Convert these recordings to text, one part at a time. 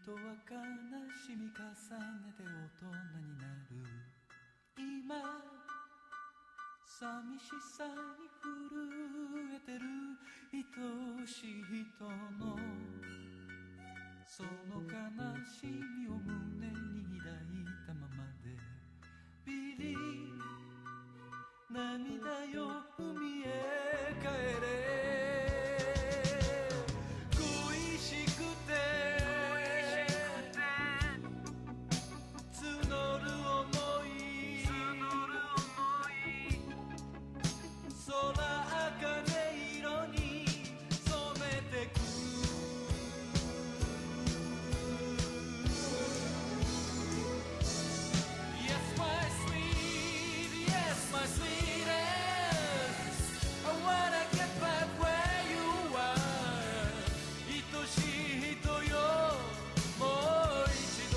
人は悲しみ重ねて大人になる今寂しさに震えてる愛しい人のその悲しみを胸に抱いたままでビリ涙よ海へ帰れ恋しくて募る想い空茜色に染めてくYes, my sweet, yes, my sweetest I wanna get back where you are 愛しい人よもう一度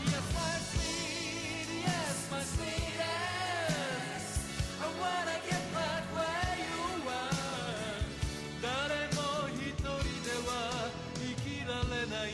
Yes, my sweet, yes, my sweetest I wanna get back where you are 誰も一人では生きられない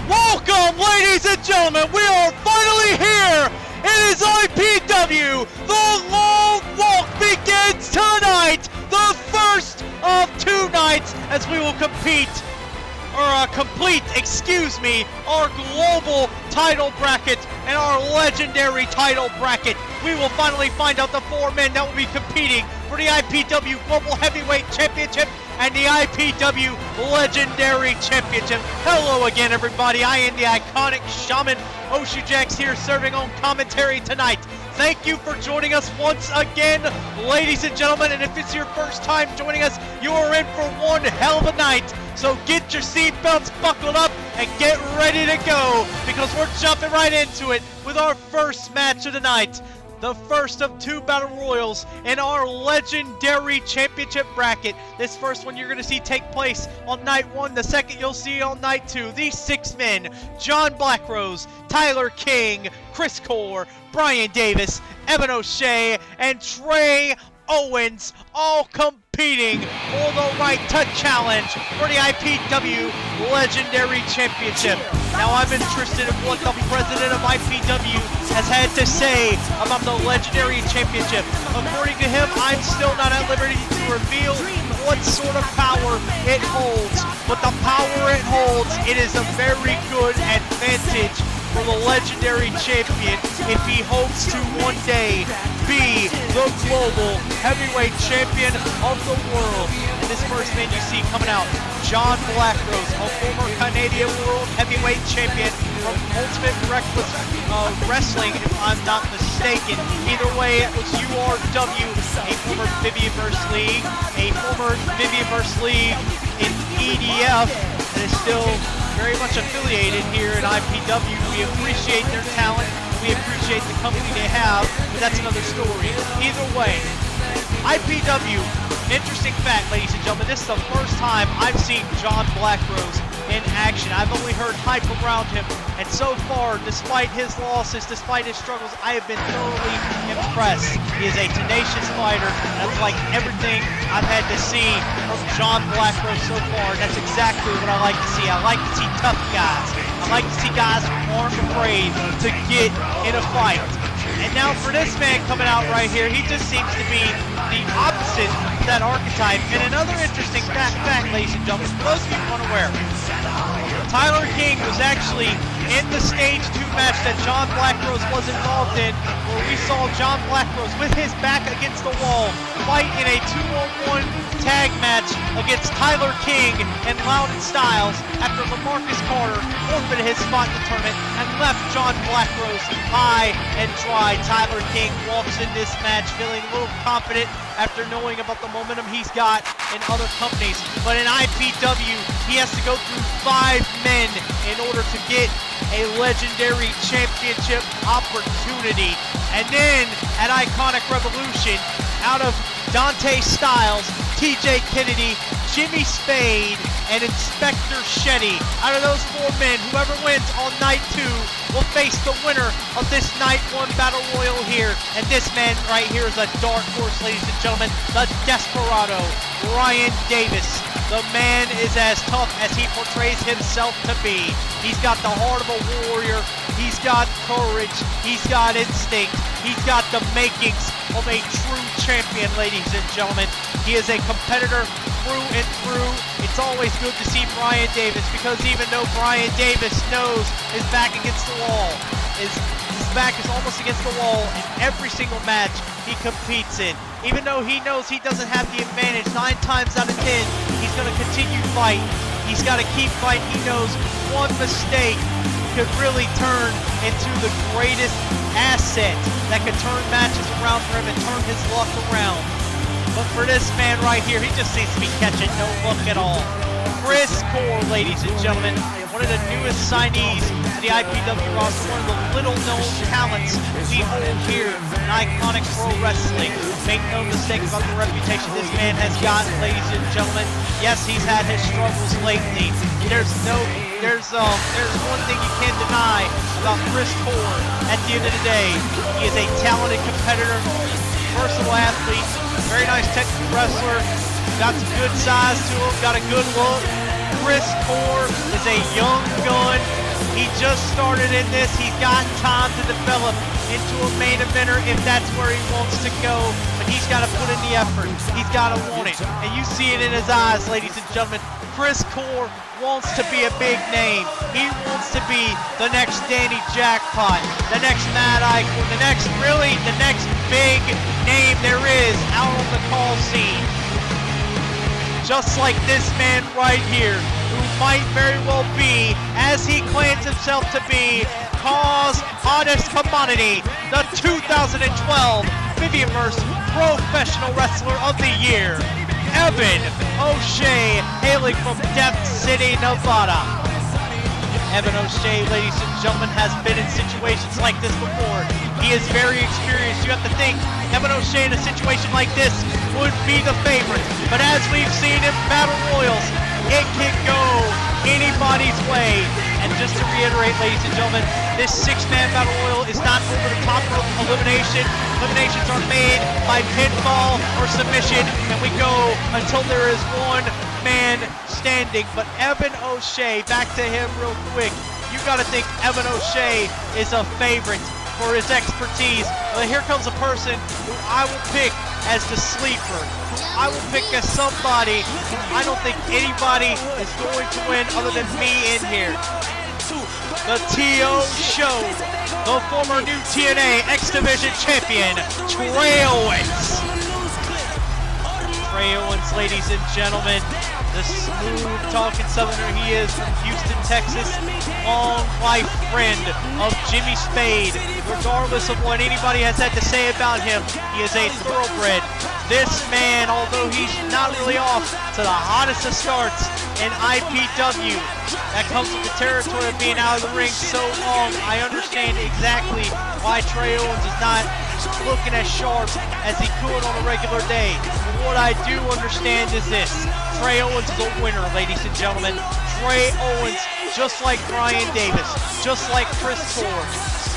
Welcome, ladies and gentlemen, we are finally here! It is iPW! The long walk begins tonight! The first of 2 nights as we will complete our global title bracket and our legendary title bracket. We will finally find out the 4 men that will be competing for the IPW Global Heavyweight Championship and the IPW Legendary Championship. Hello again, everybody. I am the iconic Shaman Oshujax here serving on commentary tonight. Thank you for joining us once again, ladies and gentlemen, and if it's your first time joining us, you are in for one hell of a night. So get your seatbelts buckled up and get ready to go, because we're jumping right into it with our first match of the night. The first of 2 battle royals in our legendary championship bracket. This first one you're going to see take place on night 1. The second you'll see on night 2. These 6 men, John Blackrose, Tyler King, Chris Core, Brian Davis, Evan O'Shea, and Trey Owens, all competing for the right to challenge for the IPW Legendary Championship. Now I'm interested in what the president of IPW has had to say about the Legendary Championship. According to him, I'm still not at liberty to reveal what sort of power it holds. But the power it holds, it is a very good advantage for the Legendary Champion if he hopes to one day be the global heavyweight champion of the world. And this first man you see coming out, John Blackrose, a former Canadian world heavyweight champion from Ultimate Reckless Wrestling, if I'm not mistaken. Either way, it was URW, a former Vivianverse League, in EDF, that is still very much affiliated here at IPW. We appreciate their talent, we appreciate the company they have, but that's another story. Either way, IPW, interesting fact, ladies and gentlemen, this is the first time I've seen John Blackrose in action. I've only heard hype around him, and so far, despite his losses, despite his struggles, I have been thoroughly impressed. He is a tenacious fighter, and it's like everything I've had to see from John Blackrose so far, and that's exactly what I like to see. I like to see tough guys. I like to see guys who aren't afraid to get in a fight. And now for this man coming out right here, he just seems to be the opposite of that archetype. And another interesting fact, ladies and gentlemen, for those of you unaware, Tyler King was actually in the stage 2 match that John Blackrose was involved in, where we saw John Blackrose with his back against the wall fight in a 2-on-1 tag match against Tyler King and Lowden Styles after LaMarcus Carter forfeited his spot in the tournament and left John Blackrose high and dry. Tyler King walks in this match feeling a little confident after knowing about the momentum he's got in other companies. But in IPW, he has to go through 5 men in order to get a legendary championship opportunity. And then at Iconic Revolution, out of Dante Styles, TJ Kennedy, Jimmy Spade, and Inspector Shetty, out of those 4 men, whoever wins on night 2 will face the winner of this night 1 battle royal here. And this man right here is a dark horse, ladies and gentlemen, the Desperado, Ryan Davis. The man is as tough as he portrays himself to be. He's got the heart of a warrior, he's got courage, he's got instinct, he's got the makings of a true champion, ladies and gentlemen. He is a competitor through and through. It's always good to see Brian Davis, because even though Brian Davis knows his back against the wall, his back is almost against the wall in every single match he competes in. Even though he knows he doesn't have the advantage 9 times out of 10, he's going to continue fighting. He's got to keep fighting. He knows one mistake could really turn into the greatest asset that could turn matches around for him and turn his luck around. But for this man right here, he just seems to be catching no luck at all. Chris Core, ladies and gentlemen, one of the newest signees to the IPW roster, one of the little-known talents we hold here in Iconic Pro Wrestling. Make no mistake about the reputation this man has got, ladies and gentlemen. Yes, he's had his struggles lately. There's one thing you can't deny about Chris Core. At the end of the day, he is a talented competitor, versatile athlete, very nice technical wrestler, got some good size to him, got a good look. Chris Core is a young gun. He just started in this. He's got time to develop into a main eventer if that's where he wants to go. But he's got to put in the effort. He's got to want it. And you see it in his eyes, ladies and gentlemen. Chris Core wants to be a big name. He wants to be the next Danny Jackpot, the next Mad Ike, the next big name there is out on the call scene. Just like this man right here, who might very well be, as he claims himself to be, Kaw's hottest commodity, the 2012 Vivianverse Professional Wrestler of the Year, Evan O'Shea, hailing from Death City, Nevada. Evan O'Shea, ladies and gentlemen, has been in situations like this before. He is very experienced. You have to think Evan O'Shea in a situation like this would be the favorite. But as we've seen in Battle Royals, it can go anybody's way. And just to reiterate, ladies and gentlemen, this 6-man Battle Royal is not over the top of elimination. Eliminations are made by pinfall or submission, and we go until there is one man standing. But Evan O'Shea, back to him real quick. You got to think Evan O'Shea is a favorite for his expertise. Well, here comes a person who I will pick as the sleeper. I will pick as somebody who I don't think anybody is going to win other than me in here. The TO Show, the former new-tna X Division champion, Trey Owens. Trey Owens, ladies and gentlemen, the smooth-talking Southerner he is from Houston, Texas, long life friend of Jimmy Spade. Regardless of what anybody has had to say about him, he is a thoroughbred. This man, although he's not really off to the hottest of starts in IPW, that comes with the territory of being out of the ring so long, I understand exactly why Trey Owens is not looking as sharp as he could on a regular day. But what I do understand is this: Trey Owens is a winner, ladies and gentlemen. Trey Owens, just like Brian Davis, just like Chris Core,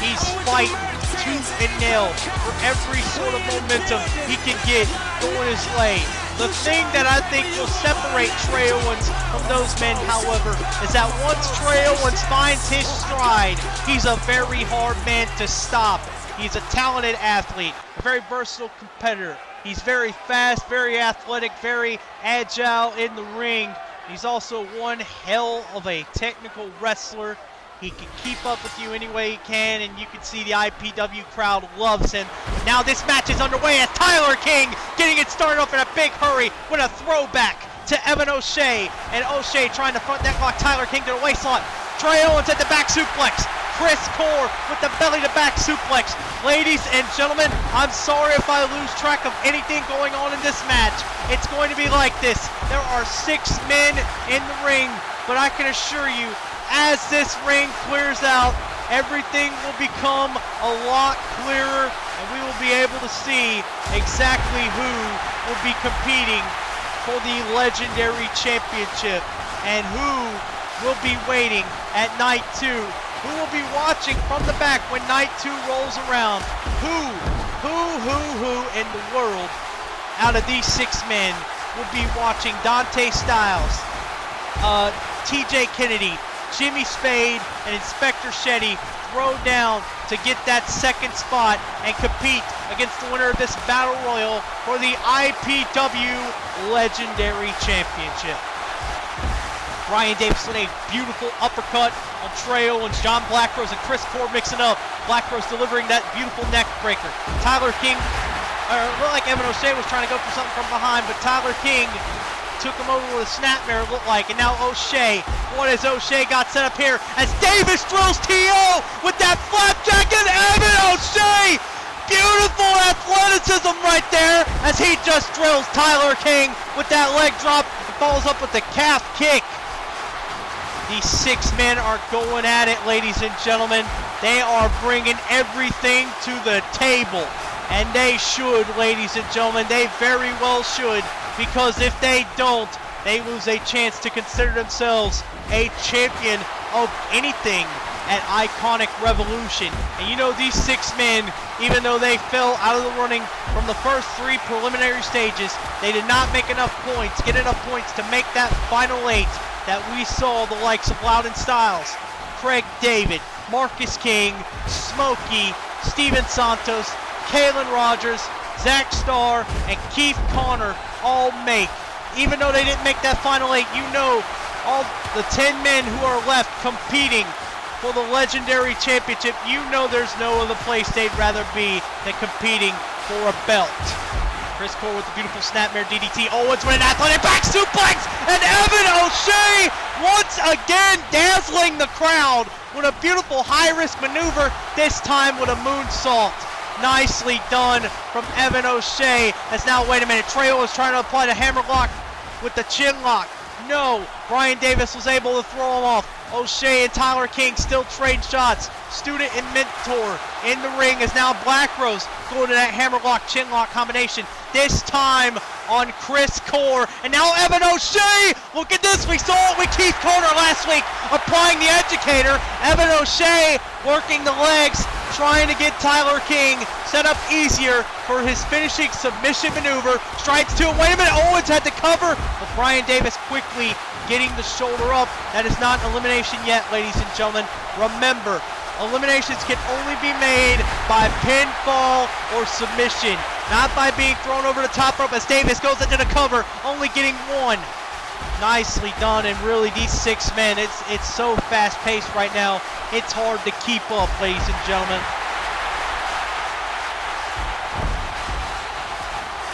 he's fighting tooth and nail for every sort of momentum he can get going his way. The thing that I think will separate Trey Owens from those men, however, is that once Trey Owens finds his stride, he's a very hard man to stop. He's a talented athlete, a very versatile competitor. He's very fast, very athletic, very agile in the ring. He's also one hell of a technical wrestler. He can keep up with you any way he can, and you can see the IPW crowd loves him. But now this match is underway as Tyler King getting it started off in a big hurry with a throwback to Evan O'Shea. And O'Shea trying to front neck lock Tyler King to the waistline. Trey Owens at the back suplex. Chris Core with the belly-to-back suplex. Ladies and gentlemen, I'm sorry if I lose track of anything going on in this match. It's going to be like this. There are 6 men in the ring, but I can assure you, as this ring clears out, everything will become a lot clearer, and we will be able to see exactly who will be competing for the Legendary Championship and who will be waiting at night 2. Who will be watching from the back when night 2 rolls around? Who in the world out of these 6 men will be watching Dante Styles, TJ Kennedy, Jimmy Spade, and Inspector Shetty throw down to get that second spot and compete against the winner of this Battle Royal for the IPW Legendary Championship. Brian Davis with a beautiful uppercut on Trey Owens, John Blackrose, and Chris Core mixing up. Blackrose delivering that beautiful neck breaker. Tyler King, looked like Evan O'Shea was trying to go for something from behind, but Tyler King took him over with a snapmare, it looked like. And now O'Shea, what has O'Shea got set up here as Davis drills T.O. with that flapjack, and Evan O'Shea, beautiful athleticism right there as he just drills Tyler King with that leg drop and follows up with the calf kick. These 6 men are going at it, ladies and gentlemen. They are bringing everything to the table, and they should, ladies and gentlemen. They very well should, because if they don't, they lose a chance to consider themselves a champion of anything at Iconic Revolution. And you know, these 6 men, even though they fell out of the running from the first 3 preliminary stages, they did not make enough points, get enough points to make that final 8 that we saw the likes of Lowden Styles, Craig David, Marcus King, Smokey, Steven Santos, Kalen Rogers, Zack Starr, and Keith Connor all make. Even though they didn't make that final 8, you know, all the 10 men who are left competing for the Legendary Championship, you know there's no other place they'd rather be than competing for a belt. Chris Core with the beautiful snapmare DDT. Owens with an athletic back suplex, and Evan O'Shea once again dazzling the crowd with a beautiful high-risk maneuver, this time with a moonsault. Nicely done from Evan O'Shea. As now, wait a minute, Trey Owens trying to apply the hammerlock with the chin lock. No, Brian Davis was able to throw him off. O'Shea and Tyler King still trade shots. Student and mentor in the ring is now Blackrose going to that hammerlock chin lock combination. This time on Chris Core. And now Evan O'Shea. Look at this. We saw it with Keith Connor last week applying the educator. Evan O'Shea working the legs, trying to get Tyler King set up easier for his finishing submission maneuver. Strides to him. Wait a minute. Owens had the cover, but Brian Davis quickly getting the shoulder up. That is not an elimination yet, ladies and gentlemen. Remember, eliminations can only be made by pinfall or submission, not by being thrown over the top rope as Davis goes into the cover, only getting 1. Nicely done, and really these 6 men, it's so fast-paced right now, it's hard to keep up, ladies and gentlemen.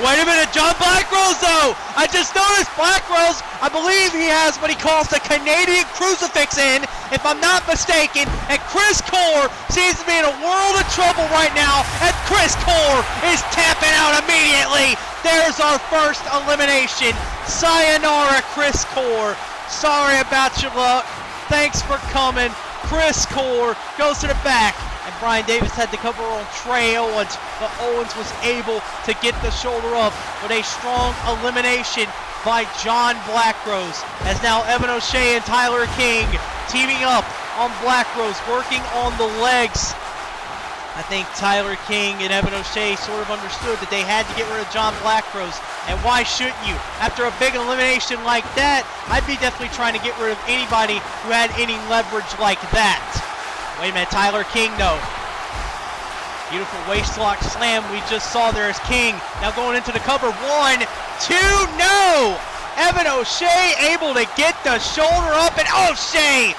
Wait a minute, John Blackrose though! I just noticed Blackrose, I believe he has what he calls the Canadian crucifix in, if I'm not mistaken, and Chris Core seems to be in a world of trouble right now, and Chris Core is tapping out immediately. There's our first elimination. Sayonara, Chris Core. Sorry about your luck. Thanks for coming. Chris Core goes to the back. And Brian Davis had the cover on Trey Owens, but Owens was able to get the shoulder up with a strong elimination by John Blackrose. As now Evan O'Shea and Tyler King teaming up on Blackrose, working on the legs. I think Tyler King and Evan O'Shea sort of understood that they had to get rid of John Blackrose. And why shouldn't you? After a big elimination like that, I'd be definitely trying to get rid of anybody who had any leverage like that. Wait a minute, Tyler King though. Beautiful waistlock slam we just saw there as King. Now going into the cover. 1, 2, no! Evan O'Shea able to get the shoulder up, and O'Shea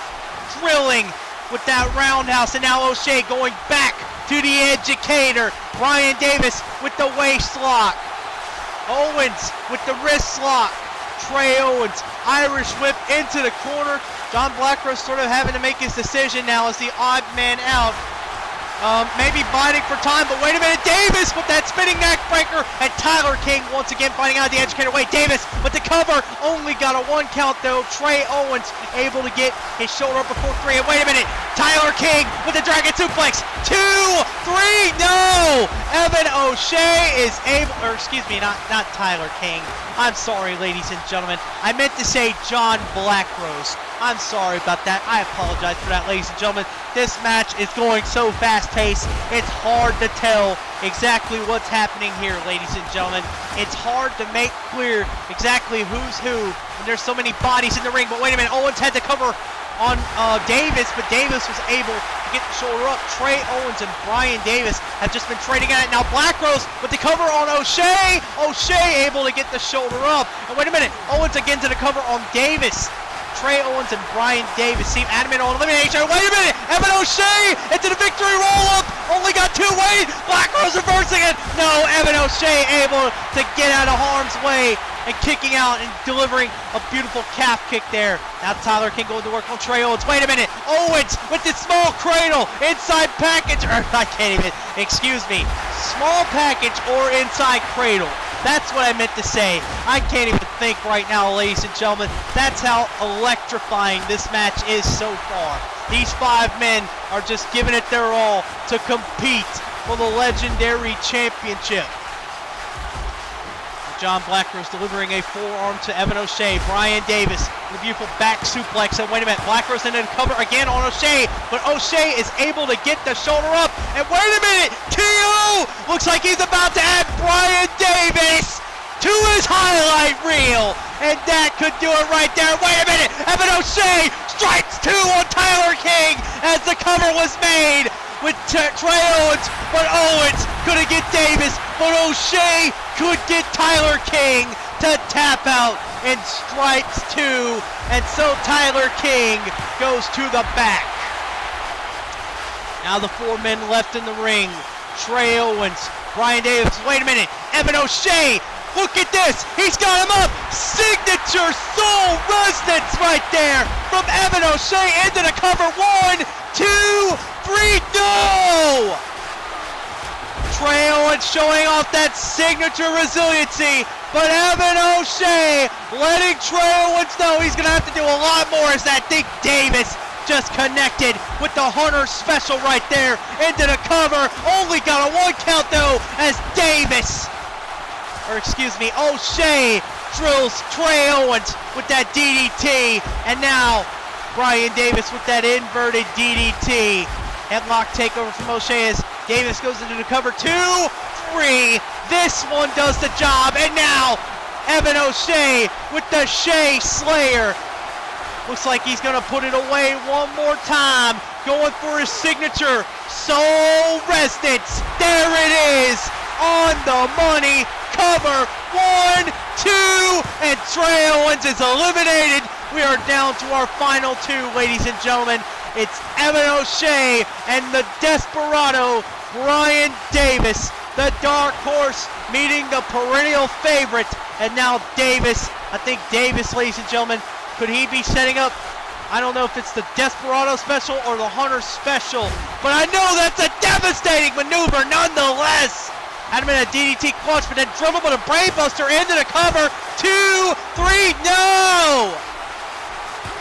drilling with that roundhouse, and now O'Shea going back to the educator. Brian Davis with the waist lock. Owens with the wrist lock. Trey Owens, Irish whip into the corner. John Blackrose sort of having to make his decision now as the odd man out. Maybe biting for time, but wait a minute, Davis with that spinning neck breaker, and Tyler King once again finding out the educator. Wait, Davis with the cover, only got a 1 count though. Trey Owens able to get his shoulder up before 3, and wait a minute, Tyler King with the dragon suplex, 2, 3, no! Evan O'Shea is able, or excuse me, not Tyler King. I'm sorry, ladies and gentlemen. I meant to say John Blackrose. I'm sorry about that. I apologize for that, ladies and gentlemen. This match is going so fast-paced, it's hard to tell exactly what's happening here, ladies and gentlemen. It's hard to make clear exactly who's who when there's so many bodies in the ring. But wait a minute, Owens had to cover on Davis, but Davis was able to get the shoulder up. Trey Owens and Brian Davis have just been trading at it. Now Blackrose with the cover on O'Shea. O'Shea able to get the shoulder up. And wait a minute, Owens again to the cover on Davis. Trey Owens and Brian Davis seem adamant on elimination. Wait a minute! Evan O'Shea into the victory roll-up! Only got 2, wait! Blackrose reversing it! No, Evan O'Shea able to get out of harm's way and kicking out and delivering a beautiful calf kick there. Now Tyler King going to work on Trey Owens. Wait a minute! Owens with the small cradle! Inside package, or I can't even, excuse me. Small package or inside cradle. That's what I meant to say. I can't even think right now, ladies and gentlemen. That's how electrifying this match is so far. These 5 men are just giving it their all to compete for the legendary championship. John Blackrose delivering a forearm to Evan O'Shea. Brian Davis with a beautiful back suplex. And wait a minute, Blackrose into the cover again on O'Shea, but O'Shea is able to get the shoulder up. And wait a minute, TO looks like he's about to add Brian Davis to his highlight reel. And that could do it right there. Wait a minute, Evan O'Shea strikes 2 on Tyler King as the cover was made with Trey Owens, but Owens couldn't get Davis, but O'Shea could get Tyler King to tap out and strikes 2, and so Tyler King goes to the back. Now the 4 men left in the ring. Trey Owens, Brian Davis, wait a minute, Evan O'Shea, look at this, he's got him up, signature soul resonance right there from Evan O'Shea into the cover, 1, 2, 3, no! Trey Owens showing off that signature resiliency, but Evan O'Shea letting Trey Owens know he's going to have to do a lot more as that Dick Davis just connected with the Hunter special right there into the cover. Only got a 1 count though as Davis, or excuse me, O'Shea drills Trey Owens with that DDT, and now Brian Davis with that inverted DDT. Headlock takeover from O'Shea as Davis goes into the cover, 2, 3. This one does the job, and now Evan O'Shea with the Shea Slayer. Looks like he's gonna put it away one more time, going for his signature soul resonance. There it is, on the money, cover, 1, 2, and Trey Owens is eliminated. We are down to our final 2, ladies and gentlemen. It's Evan O'Shea and the Desperado, Brian Davis. The dark horse meeting the perennial favorite. And now Davis, I think Davis, ladies and gentlemen, could he be setting up, I don't know if it's the Desperado special or the Hunter special, but I know that's a devastating maneuver nonetheless. Had him in a DDT clutch, but then dribble with a brainbuster into the cover. 2, 3, no!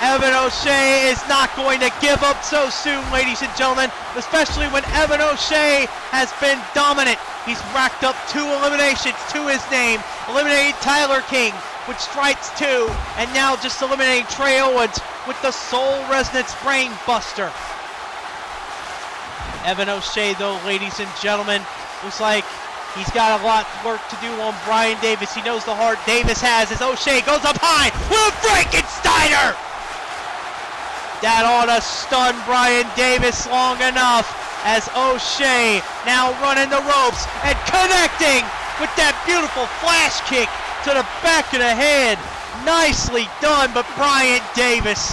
Evan O'Shea is not going to give up so soon, ladies and gentlemen, especially when Evan O'Shea has been dominant. He's racked up 2 eliminations to his name, eliminating Tyler King with strikes 2, and now just eliminating Trey Owens with the Soul Resonance Brain Buster. Evan O'Shea, though, ladies and gentlemen, looks like he's got a lot of work to do on Brian Davis. He knows the heart Davis has as O'Shea goes up high with a Frankensteiner. That ought to stun Brian Davis long enough as O'Shea now running the ropes and connecting with that beautiful flash kick to the back of the head. Nicely done, but Brian Davis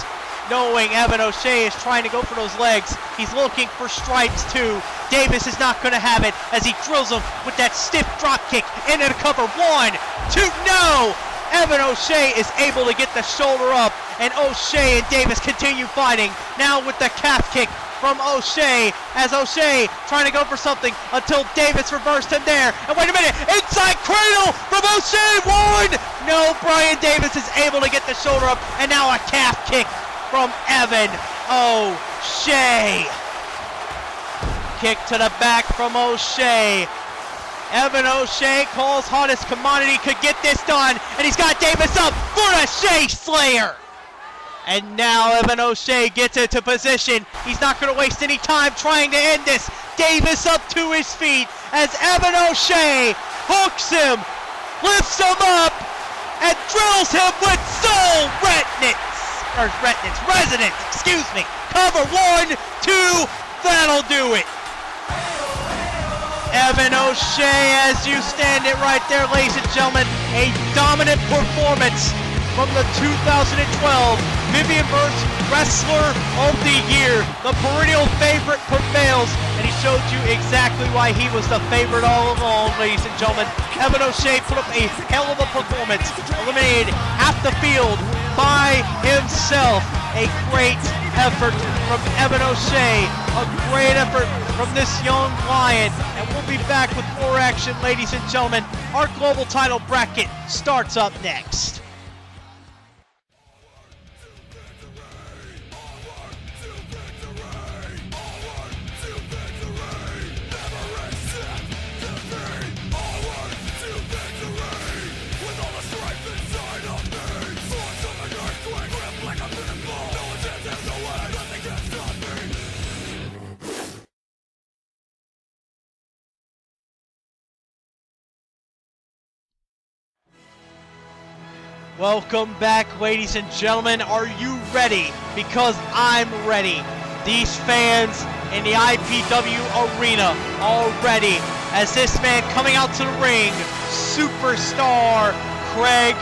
knowing Evan O'Shea is trying to go for those legs. He's looking for stripes too. Davis is not going to have it as he drills him with that stiff drop kick into the cover. 1, 2, no! Evan O'Shea is able to get the shoulder up, and O'Shea and Davis continue fighting. Now with the calf kick from O'Shea, as O'Shea trying to go for something until Davis reversed him there. And wait a minute, inside cradle from O'Shea, 1! No, Brian Davis is able to get the shoulder up, and now a calf kick from Evan O'Shea. Kick to the back from O'Shea. Evan O'Shea calls hot as commodity, could get this done, and he's got Davis up for the Shea Slayer. And now Evan O'Shea gets into position. He's not going to waste any time trying to end this. Davis up to his feet as Evan O'Shea hooks him, lifts him up, and drills him with soul resonance, excuse me. Cover 1, 2, that'll do it. Evan O'Shea, as you stand it right there, ladies and gentlemen, a dominant performance from the 2012 Vivian Burst Wrestler of the Year. The perennial favorite prevails, and he showed you exactly why he was the favorite all along, ladies and gentlemen. Evan O'Shea put up a hell of a performance, eliminated half the field by himself. A great effort from Evan O'Shea, a great effort from this young lion, and we'll be back with more action, ladies and gentlemen. Our global title bracket starts up next. Welcome back, ladies and gentlemen. Are you ready? Because I'm ready. These fans in the IPW arena are ready, as this man coming out to the ring, superstar Craig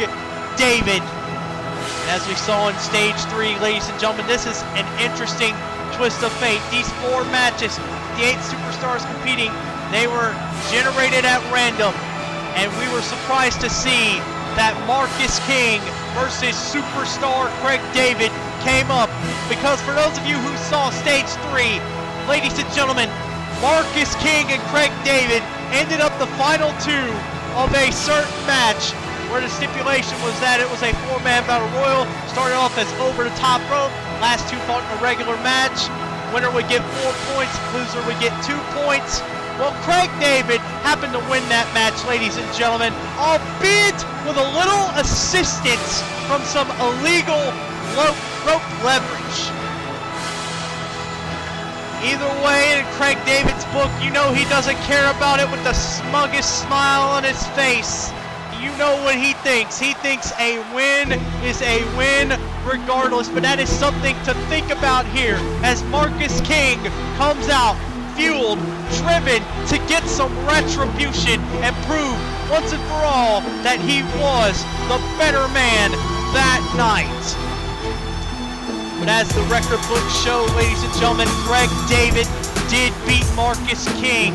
David. And as we saw in stage 3, ladies and gentlemen, this is an interesting twist of fate. These 4 matches, the 8 superstars competing, they were generated at random, and we were surprised to see that Marcus King versus superstar Craig David came up, because for those of you who saw stage 3, ladies and gentlemen, Marcus King and Craig David ended up the final 2 of a certain match, where the stipulation was that it was a 4-man battle royal. Started off as over the top rope, last 2 fought in a regular match. Winner would get 4 points, loser would get 2 points. Well, Craig David happened to win that match, ladies and gentlemen, albeit with a little assistance from some illegal rope leverage. Either way, in Craig David's book, you know he doesn't care about it, with the smuggest smile on his face. You know what he thinks. He thinks a win is a win regardless, but that is something to think about here, as Marcus King comes out fueled, driven to get some retribution and prove once and for all that he was the better man that night. But as the record books show, ladies and gentlemen, Craig David did beat Marcus King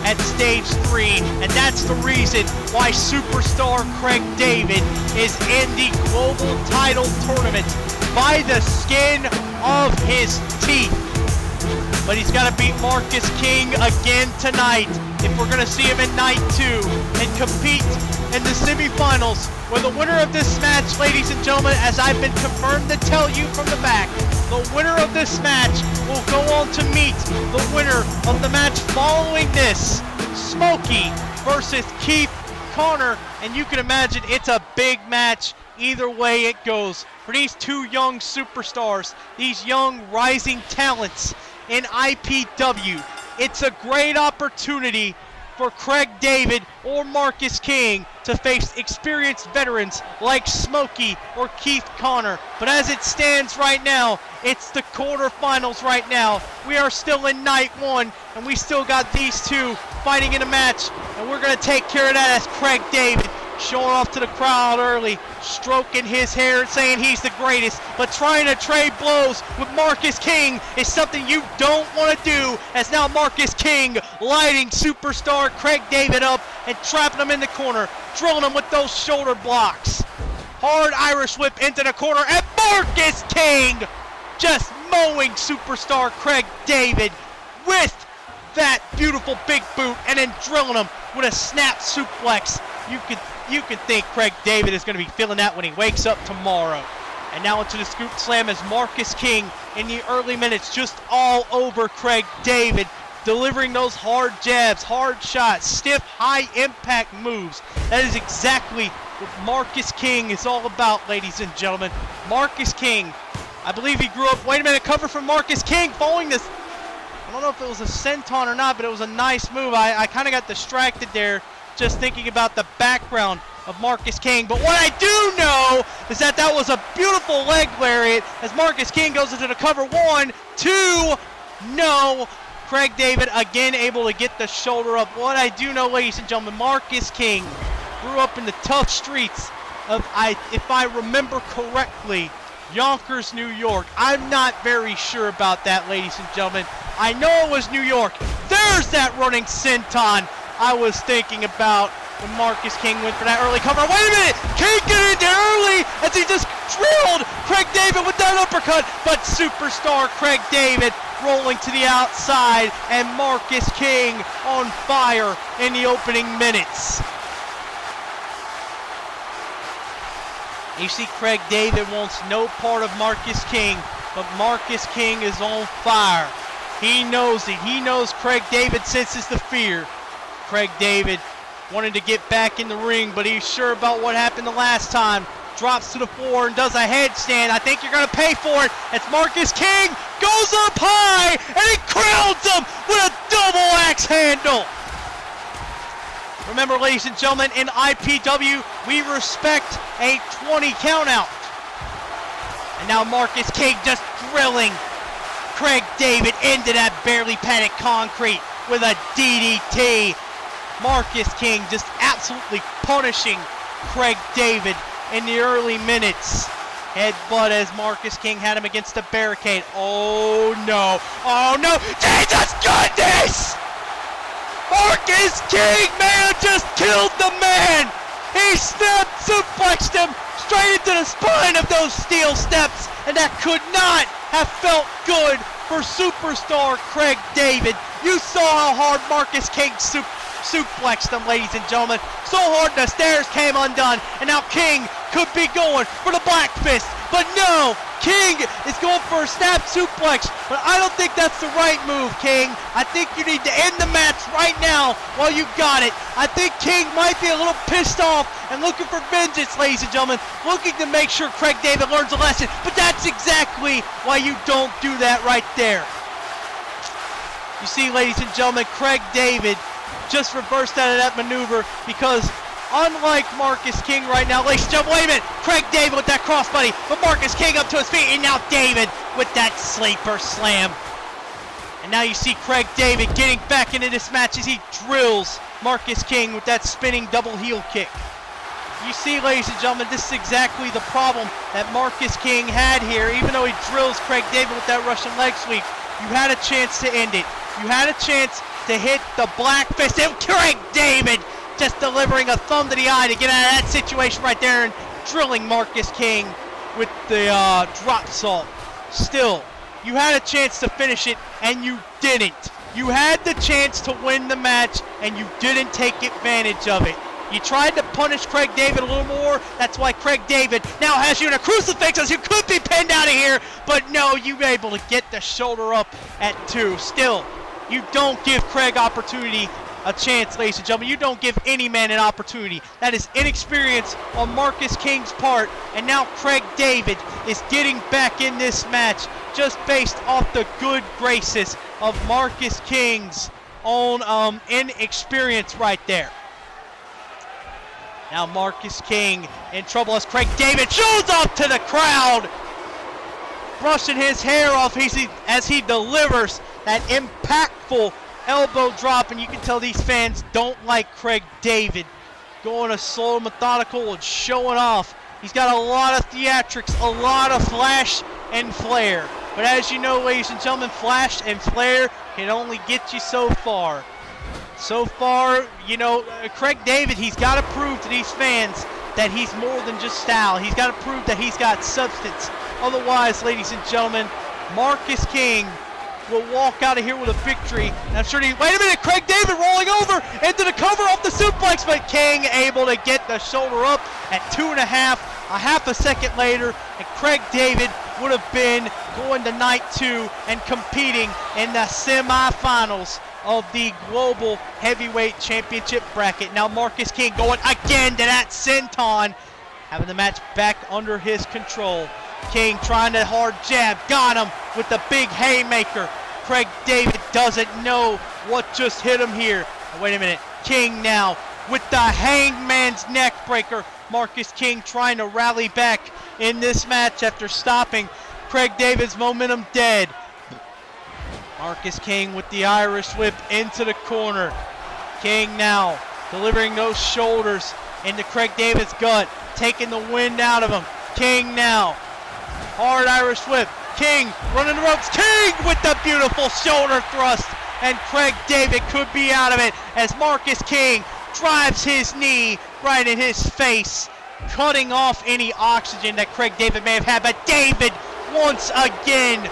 at stage 3, and that's the reason why superstar Craig David is in the global title tournament by the skin of his teeth. But he's got to beat Marcus King again tonight if we're going to see him in night 2 and compete in the semifinals, where the winner of this match, ladies and gentlemen, as I've been confirmed to tell you from the back, the winner of this match will go on to meet the winner of the match following this, Smokey versus Keith Connor. And you can imagine it's a big match either way it goes for these 2 young superstars, these young rising talents in IPW. It's a great opportunity for Craig David or Marcus King to face experienced veterans like Smokey or Keith Connor. But as it stands right now, it's the quarterfinals right now. We are still in night 1, and we still got these 2 fighting in a match, and we're going to take care of that as Craig David showing off to the crowd early, stroking his hair and saying he's the greatest, but trying to trade blows with Marcus King is something you don't want to do, as now Marcus King lighting superstar Craig David up and trapping him in the corner, drilling him with those shoulder blocks. Hard Irish whip into the corner, and Marcus King just mowing superstar Craig David with that beautiful big boot, and then drilling him with a snap suplex. You can think Craig David is going to be feeling that when he wakes up tomorrow. And now into the scoop slam as Marcus King in the early minutes just all over Craig David, delivering those hard jabs, hard shots, stiff, high impact moves. That is exactly what Marcus King is all about, ladies and gentlemen. Marcus King, I believe he grew up, wait a minute, cover from Marcus King following this. I don't know if it was a senton or not, but it was a nice move. I kind of got distracted there just thinking about the background of Marcus King. But what I do know is that that was a beautiful leg lariat as Marcus King goes into the cover. 1, 2, no. Craig David again able to get the shoulder up. What I do know, ladies and gentlemen, Marcus King grew up in the tough streets of, if I remember correctly, Yonkers, New York. I'm not very sure about that, ladies and gentlemen. I know it was New York. There's that running senton I was thinking about when Marcus King went for that early cover. Wait a minute! King get in there early as he just drilled Craig David with that uppercut, but superstar Craig David rolling to the outside, and Marcus King on fire in the opening minutes. You see Craig David wants no part of Marcus King, but Marcus King is on fire. He knows it. He knows Craig David senses the fear. Craig David wanted to get back in the ring, but he's sure about what happened the last time. Drops to the floor and does a headstand. I think you're going to pay for it. It's Marcus King, goes up high, and he crowns him with a double axe handle. Remember, ladies and gentlemen, in IPW, we respect a 20 countout. And now Marcus King just drilling Craig David into that barely padded concrete with a DDT. Marcus King just absolutely punishing Craig David in the early minutes. Headbutt as Marcus King had him against the barricade. Oh no, oh no, Jesus goodness! Marcus King, man, just killed the man! He snapped, suplexed him straight into the spine of those steel steps, and that could not have felt good for superstar Craig David. You saw how hard Marcus King suplexed him, ladies and gentlemen. So hard the stairs came undone, and now King could be going for the black fist, but no, King is going for a snap suplex, but I don't think that's the right move, King. I think you need to end the match right now while you got it. I think King might be a little pissed off and looking for vengeance, ladies and gentlemen, looking to make sure Craig David learns a lesson, but that's exactly why you don't do that right there. You see, ladies and gentlemen, Craig David just reversed out of that maneuver because unlike Marcus King right now, ladies and gentlemen, wait a minute, Craig David with that crossbody, but Marcus King up to his feet, and now David with that sleeper slam. And now you see Craig David getting back into this match as he drills Marcus King with that spinning double heel kick. You see, ladies and gentlemen, this is exactly the problem that Marcus King had here. Even though he drills Craig David with that Russian leg sweep, you had a chance to end it. You had a chance to hit the black fist, and Craig David just delivering a thumb to the eye to get out of that situation right there and drilling Marcus King with the drop salt. Still, you had a chance to finish it, and you didn't. You had the chance to win the match, and you didn't take advantage of it. You tried to punish Craig David a little more. That's why Craig David now has you in a crucifix as you could be pinned out of here. But no, you were able to get the shoulder up at 2. Still, you don't give Craig a chance, ladies and gentlemen. You don't give any man an opportunity. That is inexperience on Marcus King's part. And now Craig David is getting back in this match just based off the good graces of Marcus King's own inexperience right there. Now Marcus King in trouble as Craig David shows off to the crowd, brushing his hair off as he delivers that impactful elbow drop, and you can tell these fans don't like Craig David going a slow, methodical, and showing off. He's got a lot of theatrics, a lot of flash and flare. But as you know, ladies and gentlemen, flash and flare can only get you so far. So far, you know, Craig David, he's got to prove to these fans that he's more than just style. He's got to prove that he's got substance. Otherwise, ladies and gentlemen, Marcus King will walk out of here with a victory. And I'm sure wait a minute, Craig David rolling over into the cover off the suplex, but King able to get the shoulder up at 2.5. A half a second later, and Craig David would have been going to night 2 and competing in the semifinals of the Global Heavyweight Championship bracket. Now Marcus King going again to that senton, having the match back under his control. King trying to hard jab, got him with the big haymaker. Craig David doesn't know what just hit him here. Wait a minute, King now with the hangman's neck breaker. Marcus King trying to rally back in this match after stopping Craig David's momentum dead. Marcus King with the Irish whip into the corner. King now delivering those shoulders into Craig David's gut, taking the wind out of him. King now, hard Irish whip. King running the ropes. King with the beautiful shoulder thrust, and Craig David could be out of it as Marcus King drives his knee right in his face, cutting off any oxygen that Craig David may have had. But David once again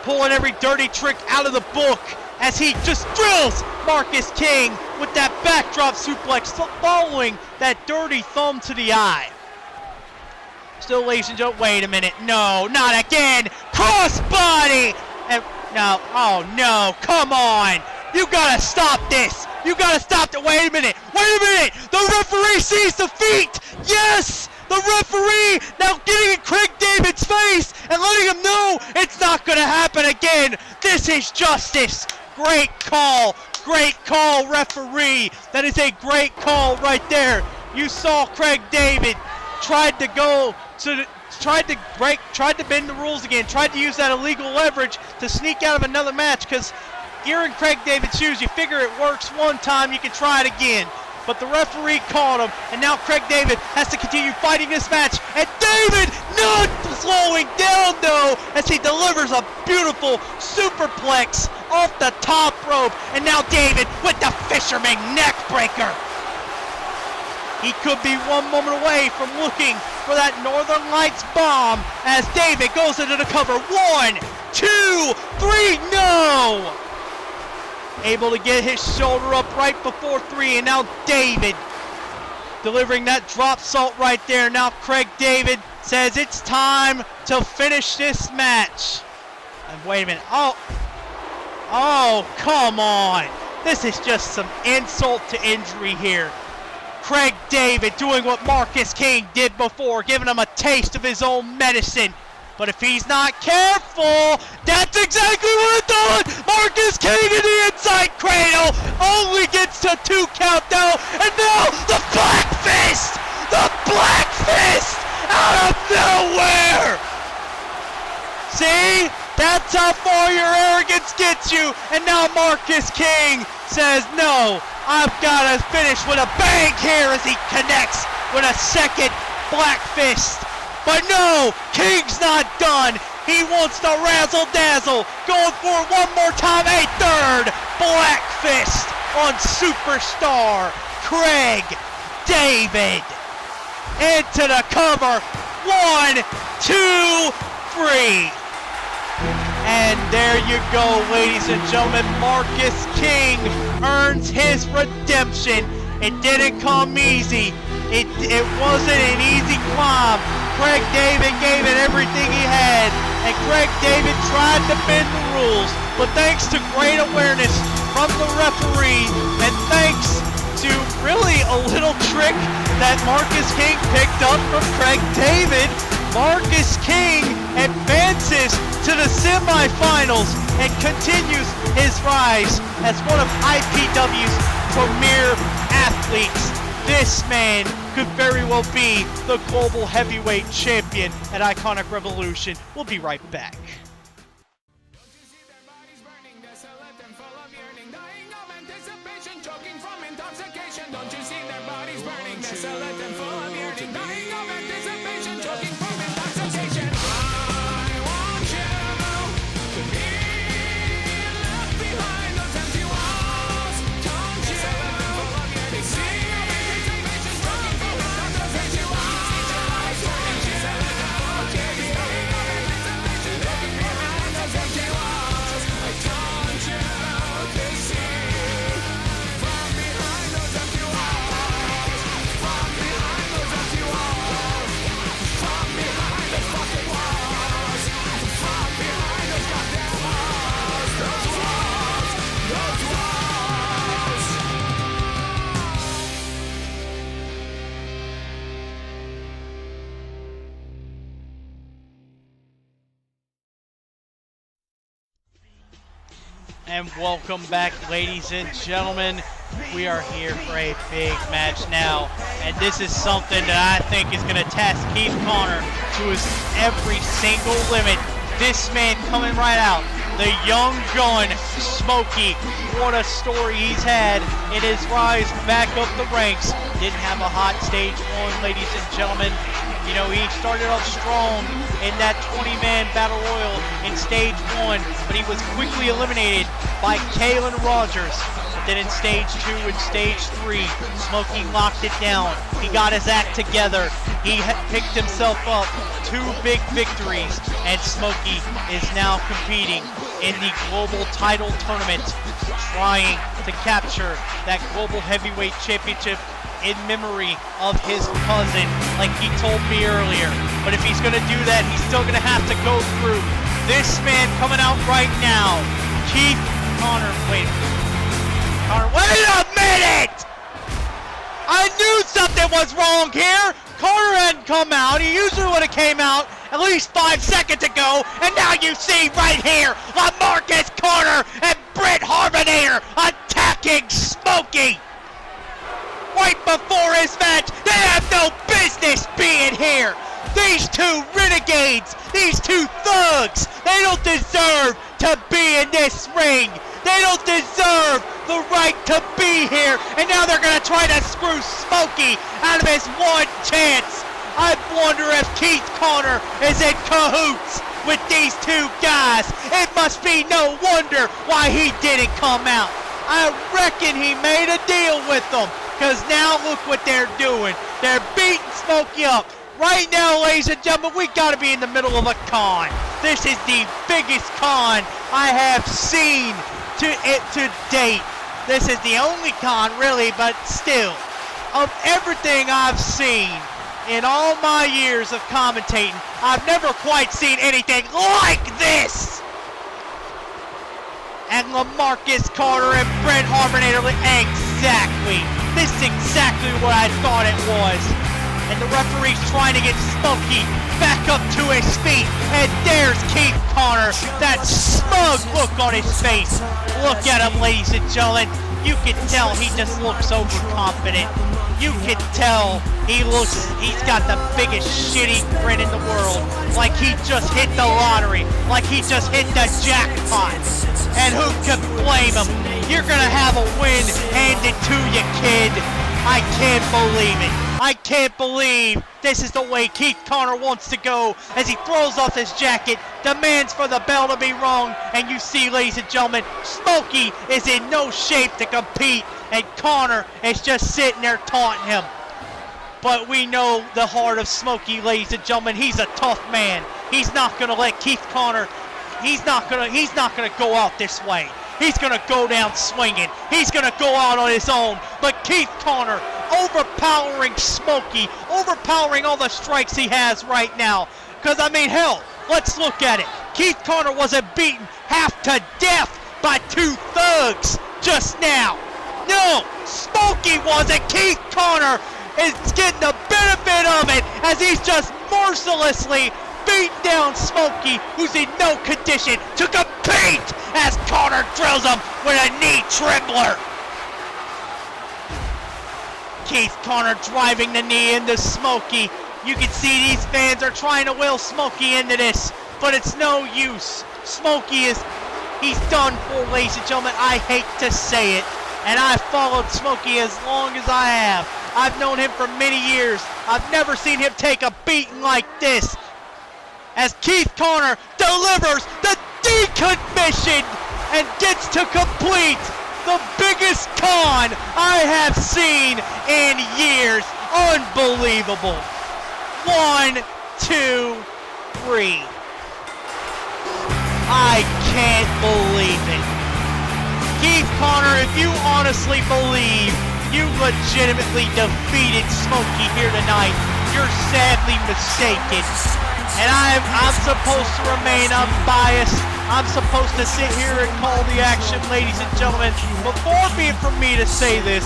pulling every dirty trick out of the book as he just drills Marcus King with that backdrop suplex following that dirty thumb to the eye. Still, ladies and gentlemen, wait a minute, no, not again, crossbody, and no, oh no, come on, you gotta stop this, you gotta stop it, wait a minute, the referee sees the feet, yes, the referee now getting in Craig David's face and letting him know it's not gonna happen again, this is justice. Great call, referee, that is a great call right there. You saw Craig David tried to bend the rules again, tried to use that illegal leverage to sneak out of another match, because you're in Craig David's shoes, you figure it works one time, you can try it again. But the referee caught him, and now Craig David has to continue fighting this match, and David not slowing down though, as he delivers a beautiful superplex off the top rope, and now David with the fisherman neck breaker. He could be one moment away from looking for that Northern Lights bomb as David goes into the cover. 1, 2, 3, no! Able to get his shoulder up right before 3, and now David delivering that drop salt right there. Now Craig David says it's time to finish this match. And wait a minute, oh, come on. This is just some insult to injury here. Craig David doing what Marcus King did before, giving him a taste of his own medicine. But if he's not careful, that's exactly what it does! Marcus King in the inside cradle only gets to 2 count though, and now the Black Fist! The Black Fist! Out of nowhere! See? That's how far your arrogance gets you, and now Marcus King says, no, I've got to finish with a bang here as he connects with a second Black Fist. But no, King's not done. He wants to razzle-dazzle. Going for it one more time. A third Black Fist on Superstar Craig David. Into the cover. 1, 2, 3. And there you go, ladies and gentlemen. Marcus King earns his redemption. It didn't come easy. It wasn't an easy climb. Craig David gave it everything he had, and Craig David tried to bend the rules, but thanks to great awareness from the referee, and thanks to really a little trick that Marcus King picked up from Craig David, Marcus King advances to the semifinals and continues his rise as one of IPW's premier athletes. This man could very well be the Global Heavyweight Champion at Iconic Revolution. We'll be right back. Don't you see their bodies burning, desolate and full of yearning, dying of anticipation, choking from intoxication? Desolate and full of yearning, dying of anticipation, choking from intoxication. I want you to be left behind those empty walls. Don't you? Desolate and full of yearning, dying of anticipation, choking from intoxication. Desolate and full of yearning, dying of anticipation, choking from those empty walls. I want you to see from behind those empty walls. From behind those empty walls. From behind those fucking walls. From behind those goddamn walls. Those walls. Those walls. And welcome back, ladies and gentlemen. We are here for a big match now, and this is something that I think is going to test Keith Connor to his every single limit. This man coming right out, the young gun, Smokey. What a story he's had in his rise back up the ranks. Didn't have a hot stage one, ladies and gentlemen. You know, he started off strong in that 20-man battle royal in stage one, but he was quickly eliminated by Kayin Rogers. Then in stage two and stage three, Smokey locked it down. He got his act together. He picked himself up 2 big victories, and Smokey is now competing in the global title tournament, trying to capture that global heavyweight championship in memory of his cousin, like he told me earlier. But if he's gonna do that, he's still gonna have to go through this man coming out right now, Keith Connor. Wait a minute! I knew something was wrong here. Connor hadn't come out. He usually would have came out at least 5 seconds ago, and now you see right here, LaMarcus Carter and Brett Harvinator attacking Smokey. Right before his match, they have no business being here. These 2 renegades, these 2 thugs, they don't deserve to be in this ring. They don't deserve the right to be here. And now they're going to try to screw Smokey out of his one chance. I wonder if Keith Connor is in cahoots with these 2 guys. It must be no wonder why he didn't come out. I reckon he made a deal with them, because now look what they're doing. They're beating Smokey up. Right now, ladies and gentlemen, we got to be in the middle of a con. This is the biggest con I have seen to date. This is the only con, really, but still, of everything I've seen in all my years of commentating, I've never quite seen anything like this. And LaMarcus Carter and Brett Harvinator, exactly. This is exactly what I thought it was. And the referee's trying to get Smokey back up to his feet. And there's Keith Connor, that smug look on his face. Look at him, ladies and gentlemen. You can tell he just looks overconfident. You can tell he's got the biggest shitty grin in the world. Like he just hit the lottery. Like he just hit the jackpot. And who can blame him? You're gonna have a win handed to you, kid. I can't believe it. I can't believe this is the way Keith Connor wants to go as he throws off his jacket, demands for the bell to be rung, and you see, ladies and gentlemen, Smokey is in no shape to compete, and Connor is just sitting there taunting him. But we know the heart of Smokey, ladies and gentlemen. He's a tough man. He's not gonna let Keith Connor, he's not gonna go out this way. He's gonna go down swinging. He's gonna go out on his own. But Keith Connor, overpowering Smokey, overpowering all the strikes he has right now. Because, I mean, hell, let's look at it. Keith Connor wasn't beaten half to death by 2 thugs just now. No, Smokey wasn't. Keith Connor is getting the benefit of it as he's just mercilessly beating down Smokey, who's in no condition to compete, as Connor drills him with a knee trembler. Keith Connor driving the knee into Smokey. You can see these fans are trying to will Smokey into this, but it's no use. Smokey he's done for, ladies and gentlemen. I hate to say it, and I've followed Smokey as long as I have. I've known him for many years. I've never seen him take a beating like this. As Keith Connor delivers the decommission and gets to complete the biggest con I have seen in years. Unbelievable. 1, 2, 3. I can't believe it. Keith Connor, if you honestly believe you legitimately defeated Smokey here tonight, you're sadly mistaken. And I'm supposed to remain unbiased. I'm supposed to sit here and call the action, ladies and gentlemen. But far be it from me to say this,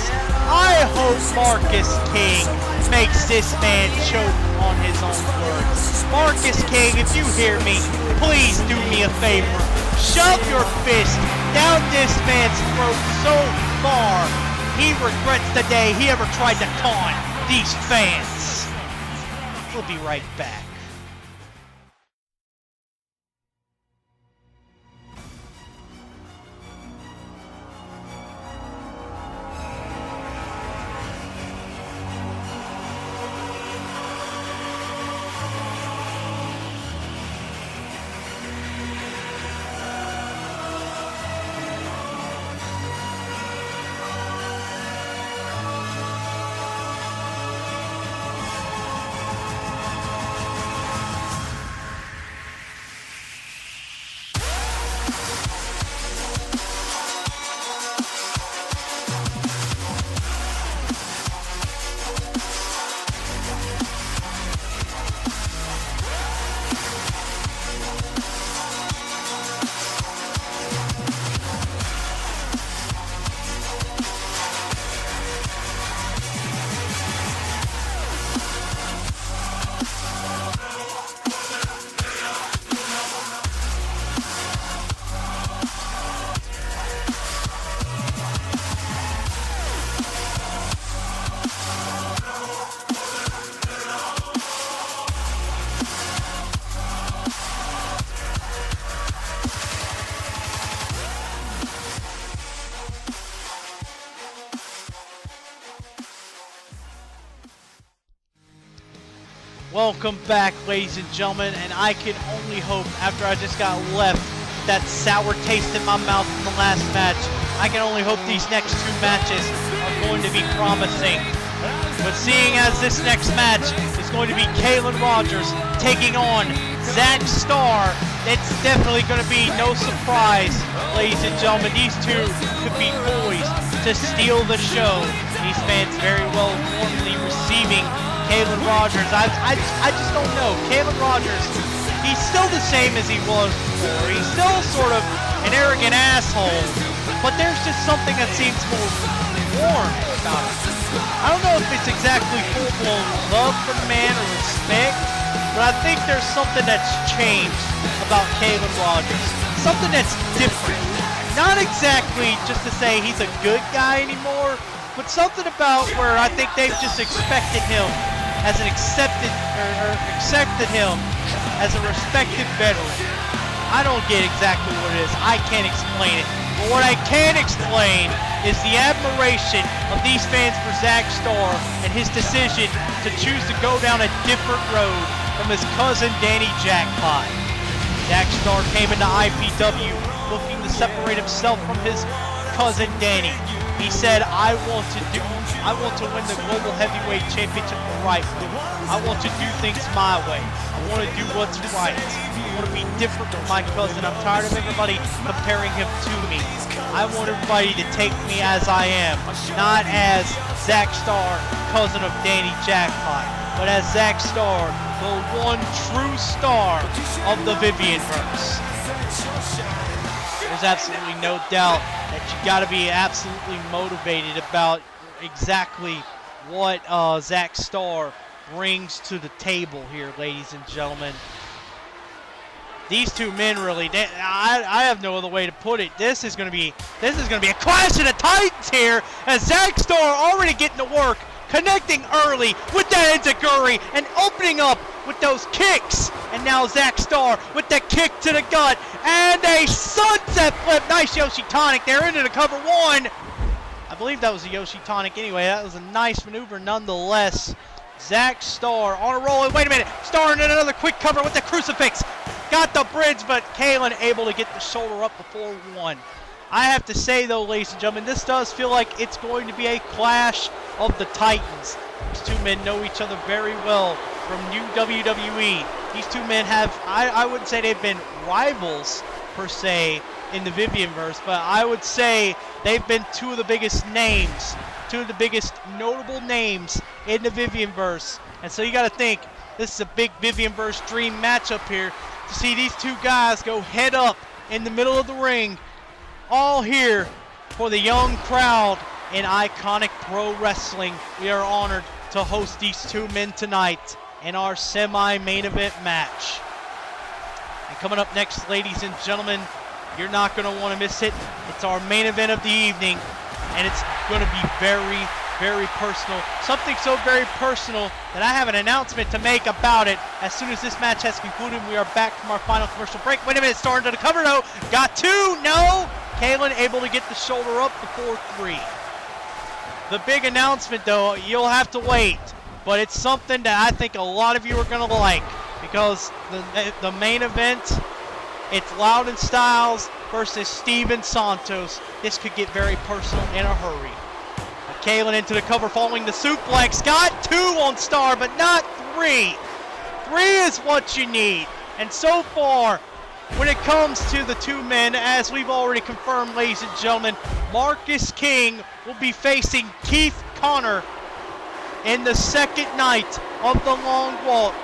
I hope Marcus King makes this man choke on his own words. Marcus King, if you hear me, please do me a favor. Shove your fist down this man's throat so far he regrets the day he ever tried to con these fans. We'll be right back. Welcome back, ladies and gentlemen, and I can only hope, after I just got left that sour taste in my mouth from the last match, I can only hope these next two matches are going to be promising. But seeing as this next match is going to be Kayin Rogers taking on Zack Starr, it's definitely going to be no surprise, ladies and gentlemen. These two could be poised to steal the show. These fans very well warmly receiving Kayin Rogers. I just don't know. Kayin Rogers, he's still the same as he was before. He's still sort of an arrogant asshole, but there's just something that seems more warm about him. I don't know if it's exactly full-blown love for the man or respect, but I think there's something that's changed about Kayin Rogers. Something that's different. Not exactly just to say he's a good guy anymore, but something about where I think they've just expected him as an accepted him as a respected veteran. I don't get exactly what it is. I can't explain it. But what I can explain is the admiration of these fans for Zack Starr and his decision to choose to go down a different road from his cousin Danny Jackpot. Zack Starr came into IPW looking to separate himself from his cousin Danny. He said, I want to win the Global Heavyweight Championship the right way. I want to do things my way. I want to do what's right. I want to be different from my cousin. I'm tired of everybody comparing him to me. I want everybody to take me as I am, not as Zack Starr, cousin of Danny Jackpot, but as Zack Starr, the one true star of the Vivianverse. There's absolutely no doubt that you got to be absolutely motivated about exactly what Zack Starr brings to the table here, ladies and gentlemen. These two men really, I have no other way to put it. This is going to be a clash of the titans here, as Zack Starr already getting to work, connecting early with that enziguri and opening up with those kicks. And now Zack Starr with the kick to the gut and a sunset flip. Nice Yoshi tonic there into the cover one. believe that was a Yoshi tonic anyway. That was a nice maneuver nonetheless. Zack Starr on a roll, and wait a minute, Starr in another quick cover with the crucifix. Got the bridge, but Kayin able to get the shoulder up before one. I have to say though, ladies and gentlemen, this does feel like it's going to be a clash of the Titans. These two men know each other very well from new WWE. These two men have, I wouldn't say they've been rivals per se in the Vivianverse, but I would say they've been two of the biggest names, two of the biggest notable names in the Vivianverse. And so you got to think, this is a big Vivianverse dream matchup here to see these two guys go head up in the middle of the ring, all here for the young crowd in iconic pro wrestling. We are honored to host these two men tonight in our semi-main event match. And coming up next, ladies and gentlemen, you're not going to want to miss it. It's our main event of the evening, and it's going to be very, very personal. Something so very personal that I have an announcement to make about it. As soon as this match has concluded, we are back from our final commercial break. Wait a minute, starting to the cover though. Got two, no! Kayin able to get the shoulder up before three. The big announcement though, you'll have to wait, but it's something that I think a lot of you are going to like, because the main event, it's Lowden Styles versus Steven Santos. This could get very personal in a hurry. Kayin into the cover following the suplex. Got two on Starr, but not three. Three is what you need. And so far, when it comes to the two men, as we've already confirmed, ladies and gentlemen, Marcus King will be facing Keith Connor in the second night of the Long Walk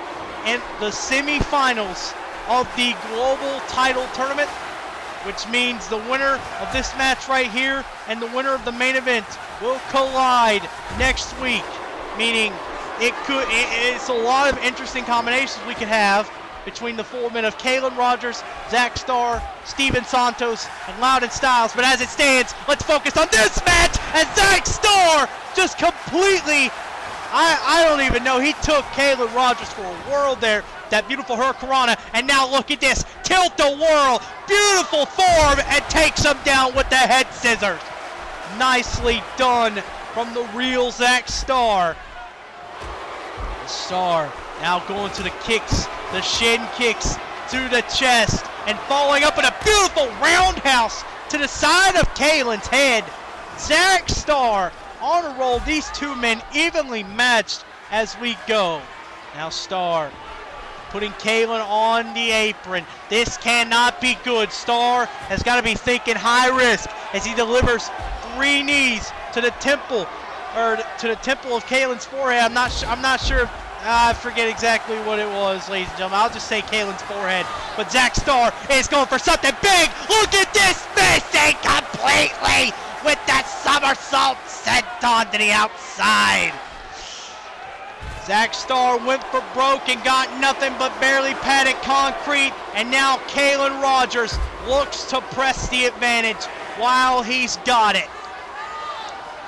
in the semifinals of the Global Title Tournament, which means the winner of this match right here and the winner of the main event will collide next week, meaning it's a lot of interesting combinations we could have between the four men of Kayin Rogers, Zack Starr, Steven Santos, and Lowden Styles. But as it stands, let's focus on this match, and Zack Starr just completely, I don't even know, he took Kayin Rogers for a whirl there. That beautiful hurricanrana, and now look at this, tilt the whirl, beautiful form, and takes him down with the head scissors. Nicely done from the real Zack Starr. Starr now going to the kicks, the shin kicks to the chest, and following up with a beautiful roundhouse to the side of Kayin's head. Zack Starr on a roll, these two men evenly matched as we go. Now Starr putting Kayin on the apron. This cannot be good. Starr has got to be thinking high risk as he delivers three knees to the temple, or to the temple of Kayin's forehead. I'm not sure. I forget exactly what it was, ladies and gentlemen. I'll just say Kayin's forehead. But Zack Starr is going for something big. Look at this, missing completely with that somersault sent on to the outside. Zack Starr went for broke and got nothing but barely padded concrete, and now Kayin Rogers looks to press the advantage while he's got it.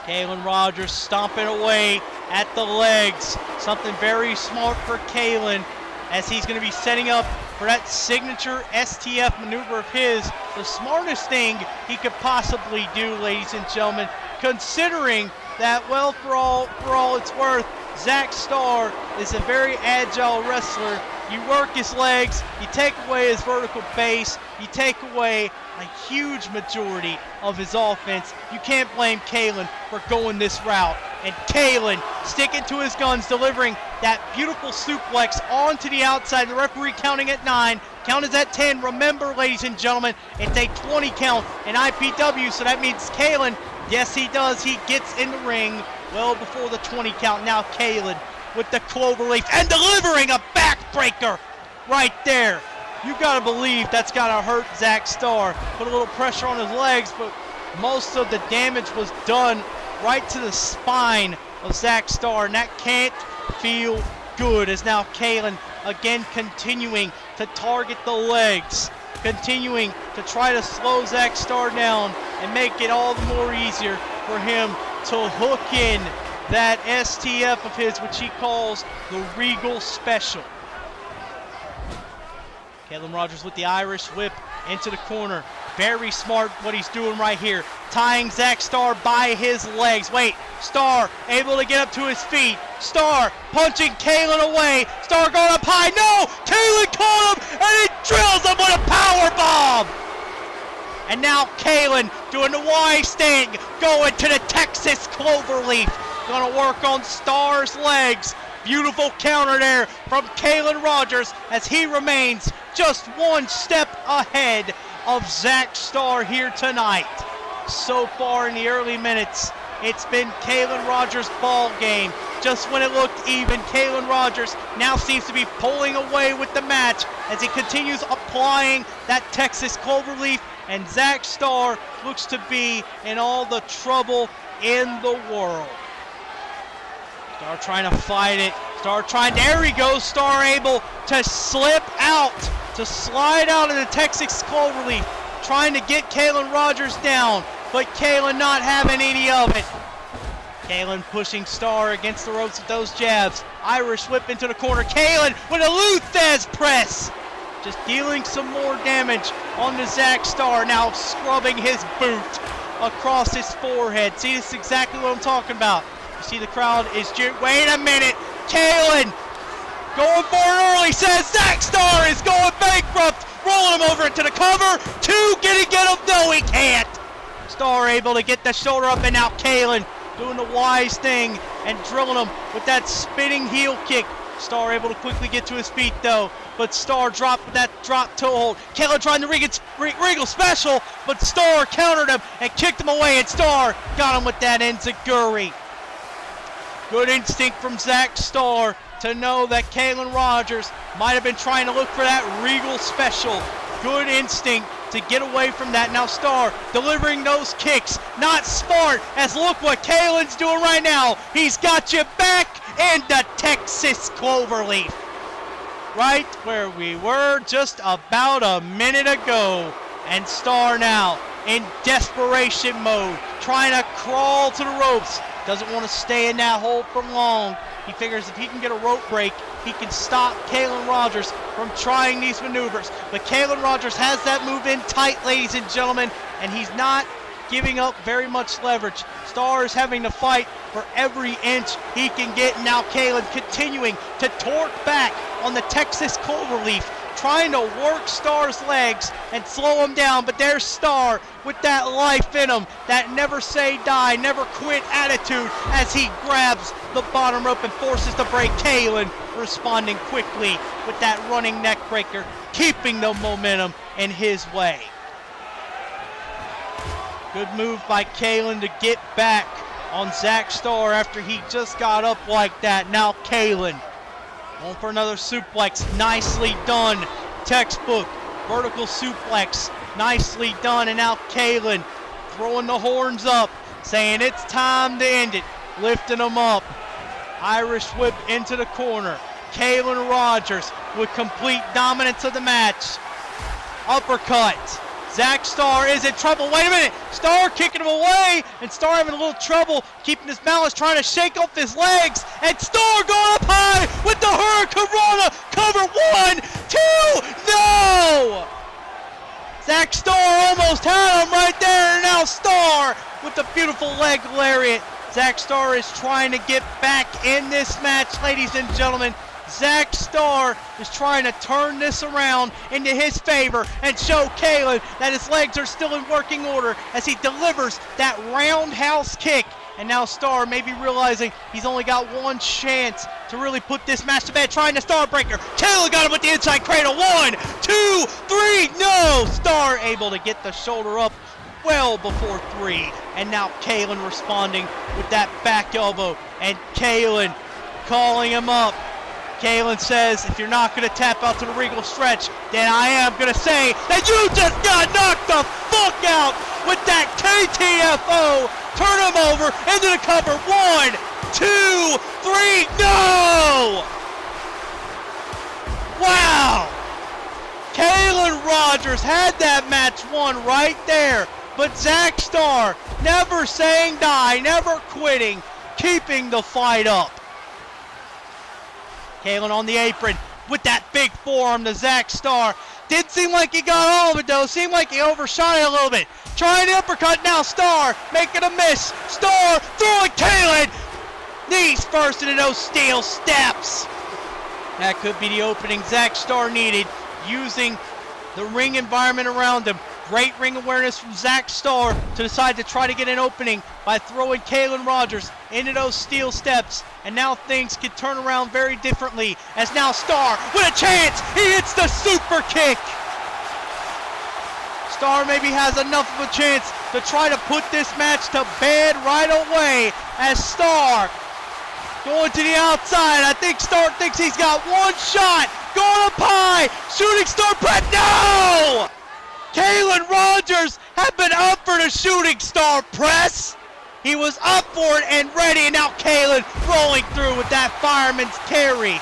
Kayin Rogers stomping away at the legs. Something very smart for Kayin, as he's going to be setting up for that signature STF maneuver of his. The smartest thing he could possibly do, ladies and gentlemen, considering that, well, for all it's worth, Zack Starr is a very agile wrestler. You work his legs, you take away his vertical base, you take away a huge majority of his offense. You can't blame Kayin for going this route. And Kayin sticking to his guns, delivering that beautiful suplex onto the outside. The referee counting at 9. Count is at 10. Remember, ladies and gentlemen, it's a 20 count in IPW, so that means Kayin, yes he does, he gets in the ring well before the 20 count. Now Kayin with the cloverleaf and delivering a backbreaker right there. You gotta believe that's gotta hurt Zack Starr. Put a little pressure on his legs, but most of the damage was done right to the spine of Zack Starr, and that can't feel good. As now Kayin again continuing to target the legs, continuing to try to slow Zack Starr down and make it all the more easier for him to hook in that STF of his, which he calls the Regal Special. Kayin Rogers with the Irish whip into the corner. Very smart what he's doing right here. Tying Zack Starr by his legs. Wait, Starr able to get up to his feet. Starr punching Kayin away. Starr going up high. No! Kayin caught him and he drills him with a power bomb. And now Kayin doing the wise thing. Going to the Texas Cloverleaf. Gonna work on Starr's legs. Beautiful counter there from Kayin Rogers as he remains just one step ahead of Zack Starr here tonight. So far in the early minutes, it's been Kayin Rogers' ball game. Just when it looked even, Kayin Rogers now seems to be pulling away with the match as he continues applying that Texas Cloverleaf, and Zack Starr looks to be in all the trouble in the world. Starr trying to fight it. Starr trying, there he goes. Starr able to slip out, to slide out of the Texas Cloverleaf, trying to get Kayin Rogers down, but Kayin not having any of it. Kayin pushing Starr against the ropes with those jabs. Irish whip into the corner. Kayin with a new-tna press. Just dealing some more damage on the Zack Starr, now scrubbing his boot across his forehead. See, this is exactly what I'm talking about. You see the crowd is cheering. Wait a minute. Kayin going for it early, says Zack Starr is going bankrupt. Rolling him over into the cover. Two, can he get him? No, he can't. Starr able to get the shoulder up, and now Kayin doing the wise thing and drilling him with that spinning heel kick. Starr able to quickly get to his feet though, but Starr dropped with that drop toe hold. Kayin trying to Regal special, but Starr countered him and kicked him away, and Starr got him with that enziguri. Good instinct from Zack Starr to know that Kayin Rogers might have been trying to look for that Regal special. Good instinct to get away from that. Now Starr delivering those kicks. Not smart, as look what Kayin's doing right now. He's got you back in the Texas Cloverleaf. Right where we were just about a minute ago. And Starr now in desperation mode, trying to crawl to the ropes. Doesn't want to stay in that hole for long. He figures if he can get a rope break, he can stop Kayin Rogers from trying these maneuvers. But Kayin Rogers has that move in tight, ladies and gentlemen, and he's not giving up very much leverage. Starr is having to fight for every inch he can get. Now Kayin continuing to torque back on the Texas Cloverleaf, trying to work Starr's legs and slow him down, but there's Starr with that life in him, that never say die, never quit attitude as he grabs the bottom rope and forces the break. Kayin responding quickly with that running neck breaker, keeping the momentum in his way. Good move by Kayin to get back on Zack Starr after he just got up like that. Now Kayin going for another suplex. Nicely done. Textbook vertical suplex. Nicely done. And now Kayin throwing the horns up, saying it's time to end it. Lifting them up. Irish whip into the corner. Kayin Rogers with complete dominance of the match. Uppercut. Zack Starr is in trouble. Wait a minute. Starr kicking him away, and Starr having a little trouble keeping his balance, trying to shake off his legs. And Starr going up high with the Hurricanrana. Cover 1, 2, no! Zack Starr almost had him right there, and now Starr with the beautiful leg lariat. Zack Starr is trying to get back in this match, ladies and gentlemen. Zack Starr is trying to turn this around into his favor and show Kayin that his legs are still in working order as he delivers that roundhouse kick. And now Starr may be realizing he's only got one chance to really put this match to bed, trying to Star Breaker. Kayin got him with the inside cradle. 1, 2, 3, no! Starr able to get the shoulder up well before 3. And now Kayin responding with that back elbow. And Kayin calling him up. Kayin says, if you're not going to tap out to the Regal stretch, then I am going to say that you just got knocked the fuck out with that KTFO. Turn him over into the cover. 1, 2, 3, no! Wow! Kayin Rogers had that match won right there. But Zack Starr never saying die, never quitting, keeping the fight up. Kayin on the apron with that big forearm to Zack Starr. Didn't seem like he got all of it though. Seemed like he overshot it a little bit. Trying the uppercut now. Star making a miss. Star throwing Kayin. Knees first into those steel steps. That could be the opening Zack Star needed, using the ring environment around him. Great ring awareness from Zack Star to decide to try to get an opening by throwing Kayin Rogers into those steel steps. And now things could turn around very differently, as now Star with a chance. He hits the super kick. Star maybe has enough of a chance to try to put this match to bed right away, as Star going to the outside. I think Star thinks he's got one shot. Going up high. Shooting star press. No! Kayin Rogers had been up for the shooting star press. He was up for it and ready, and now Kayin rolling through with that fireman's carry.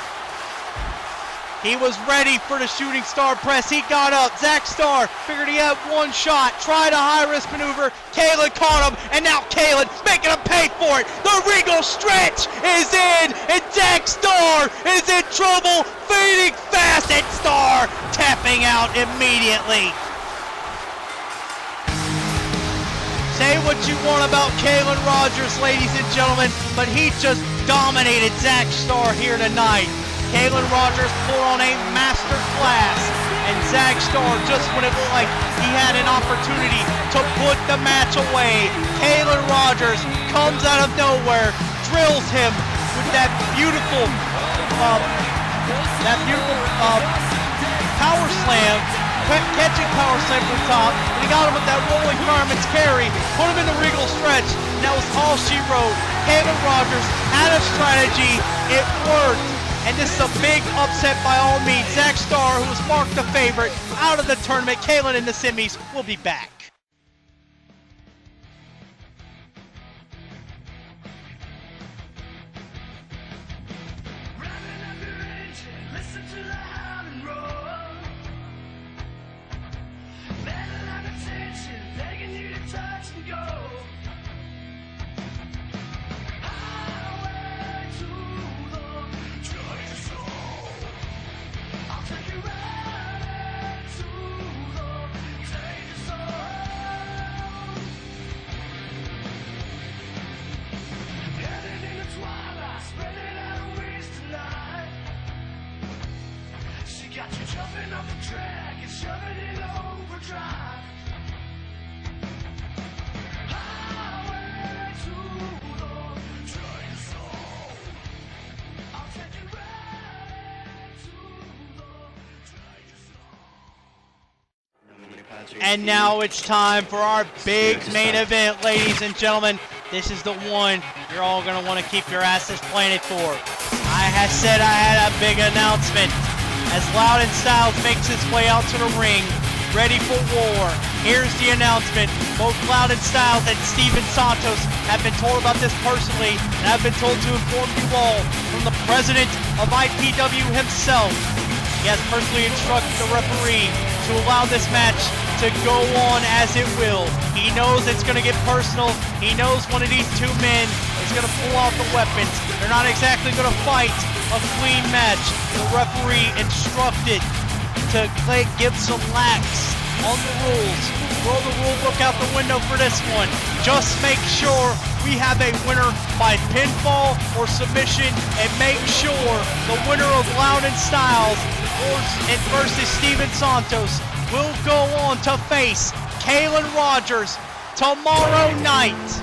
He was ready for the shooting star press. He got up. Zack Star figured he had one shot. Tried a high-risk maneuver. Kayin caught him, and now Kayin making him pay for it. The regal stretch is in, and Zack Star is in trouble. Fading fast, and Star tapping out immediately. Say what you want about Kayin Rogers, ladies and gentlemen, but he just dominated Zack Star here tonight. Kayin Rogers pulled on a master class, and Zack Star, just when it looked like he had an opportunity to put the match away, Kayin Rogers comes out of nowhere, drills him with that beautiful power slam, catching power slam from the top, and he got him with that rolling fireman's carry, put him in the regal stretch, and that was all she wrote. Kayin Rogers had a strategy, it worked. And this is a big upset by all means. Zack Star, who was marked the favorite, out of the tournament. Kayin in the semis will be back. Got you jumping off the track and shoving it overdrive. Highway to the train soul. I'll take you right to the train soul. And now it's time for our big main event, ladies and gentlemen. This is the one you're all going to want to keep your asses planted for. I had said I had a big announcement. As Lowden Styles makes his way out to the ring, ready for war. Here's the announcement. Both Lowden Styles and Steven Santos have been told about this personally, and I've been told to inform you all from the president of IPW himself. He has personally instructed the referee to allow this match to go on as it will. He knows it's going to get personal. He knows one of these two men is going to pull out the weapons. They're not exactly going to fight a clean match. The referee instructed to give some lax on the rules. Throw the rule book out the window for this one. Just make sure we have a winner by pinfall or submission, and make sure the winner of Lowden Styles versus Steven Santos will go on to face Kayin Rogers tomorrow night.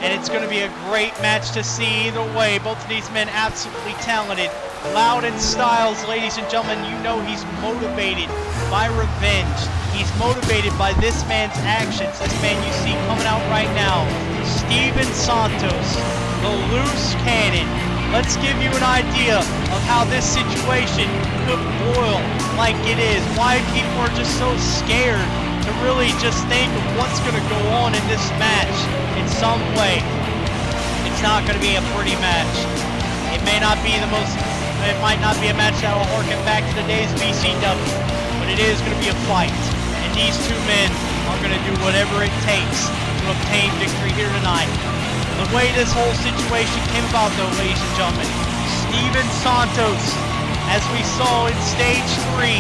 And it's going to be a great match to see either way. Both of these men absolutely talented. Lowden Styles, ladies and gentlemen, you know he's motivated by revenge. He's motivated by this man's actions. This man you see coming out right now, Steven Santos, the loose cannon. Let's give you an idea of how this situation could boil like it is. Why people are just so scared to really just think of what's going to go on in this match in some way. It's not going to be a pretty match. It might not be a match that will harken back to the days of ECW, but it is going to be a fight. And these two men are going to do whatever it takes to obtain victory here tonight. The way this whole situation came about, though, ladies and gentlemen, Steven Santos, as we saw in stage 3,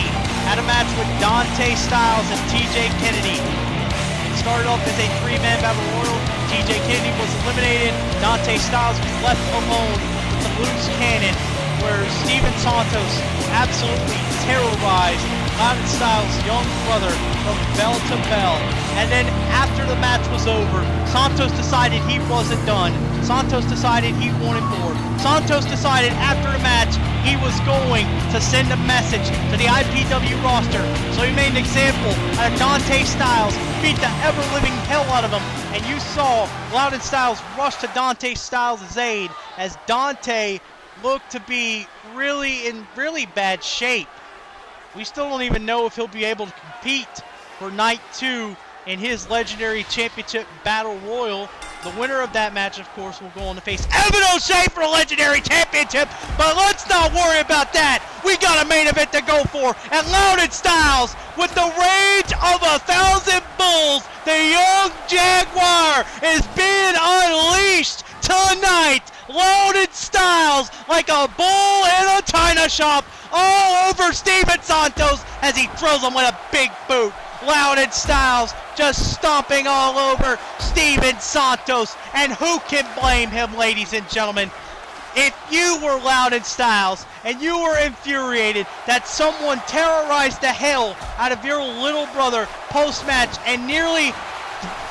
had a match with Dante Styles and TJ Kennedy. It started off as a 3-man battle royal. TJ Kennedy was eliminated. Dante Styles was left alone with the loose cannon, where Steven Santos absolutely terrorized Lowden Styles' young brother from bell to bell. And then after the match was over, Santos decided he wasn't done. Santos decided he wanted more. Santos decided after the match he was going to send a message to the IPW roster. So he made an example out of Dante Styles, beat the ever-living hell out of him. And you saw Lowden Styles rush to Dante Styles' aid as Dante looked to be in really bad shape. We still don't even know if he'll be able to compete for night 2 in his legendary championship battle royal. The winner of that match, of course, will go on to face Evan O'Shea for the legendary championship. But let's not worry about that. We got a main event to go for. And Lowden Styles, with the rage of 1,000 bulls, the young Jaguar is being unleashed tonight. Lowden Styles like a bull in a china shop all over Steven Santos as he throws him with a big boot. Lowden Styles just stomping all over Steven Santos, and who can blame him, ladies and gentlemen? If you were Lowden Styles and you were infuriated that someone terrorized the hell out of your little brother post-match and nearly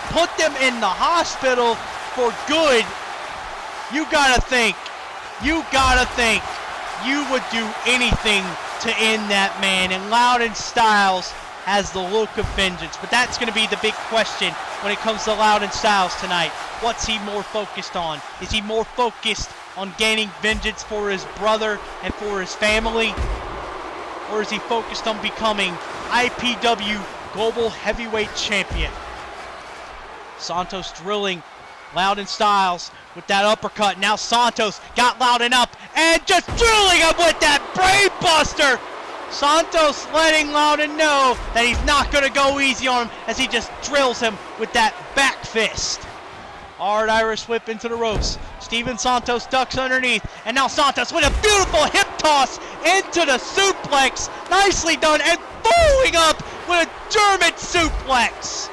put them in the hospital for good, you gotta think you would do anything to end that man. And Lowden Styles has the look of vengeance. But that's going to be the big question when it comes to Lowden Styles tonight. What's he more focused on? Is he more focused on gaining vengeance for his brother and for his family? Or is he focused on becoming IPW Global Heavyweight Champion? Santos drilling Lowden Styles with that uppercut. Now Santos got Lowden up and just drilling him with that brain buster. Santos letting Lowden know that he's not going to go easy on him as he just drills him with that back fist. Hard Irish whip into the ropes. Steven Santos ducks underneath. And now Santos with a beautiful hip toss into the suplex. Nicely done. And following up with a German suplex.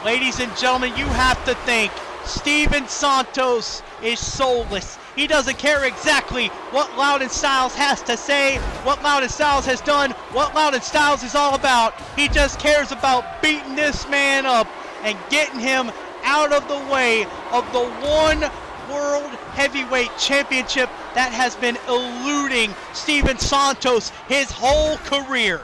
Ladies and gentlemen, you have to think Steven Santos is soulless. He doesn't care exactly what Lowden Styles has to say, what Lowden Styles has done, what Lowden Styles is all about. He just cares about beating this man up and getting him out of the way of the one World Heavyweight Championship that has been eluding Steven Santos his whole career.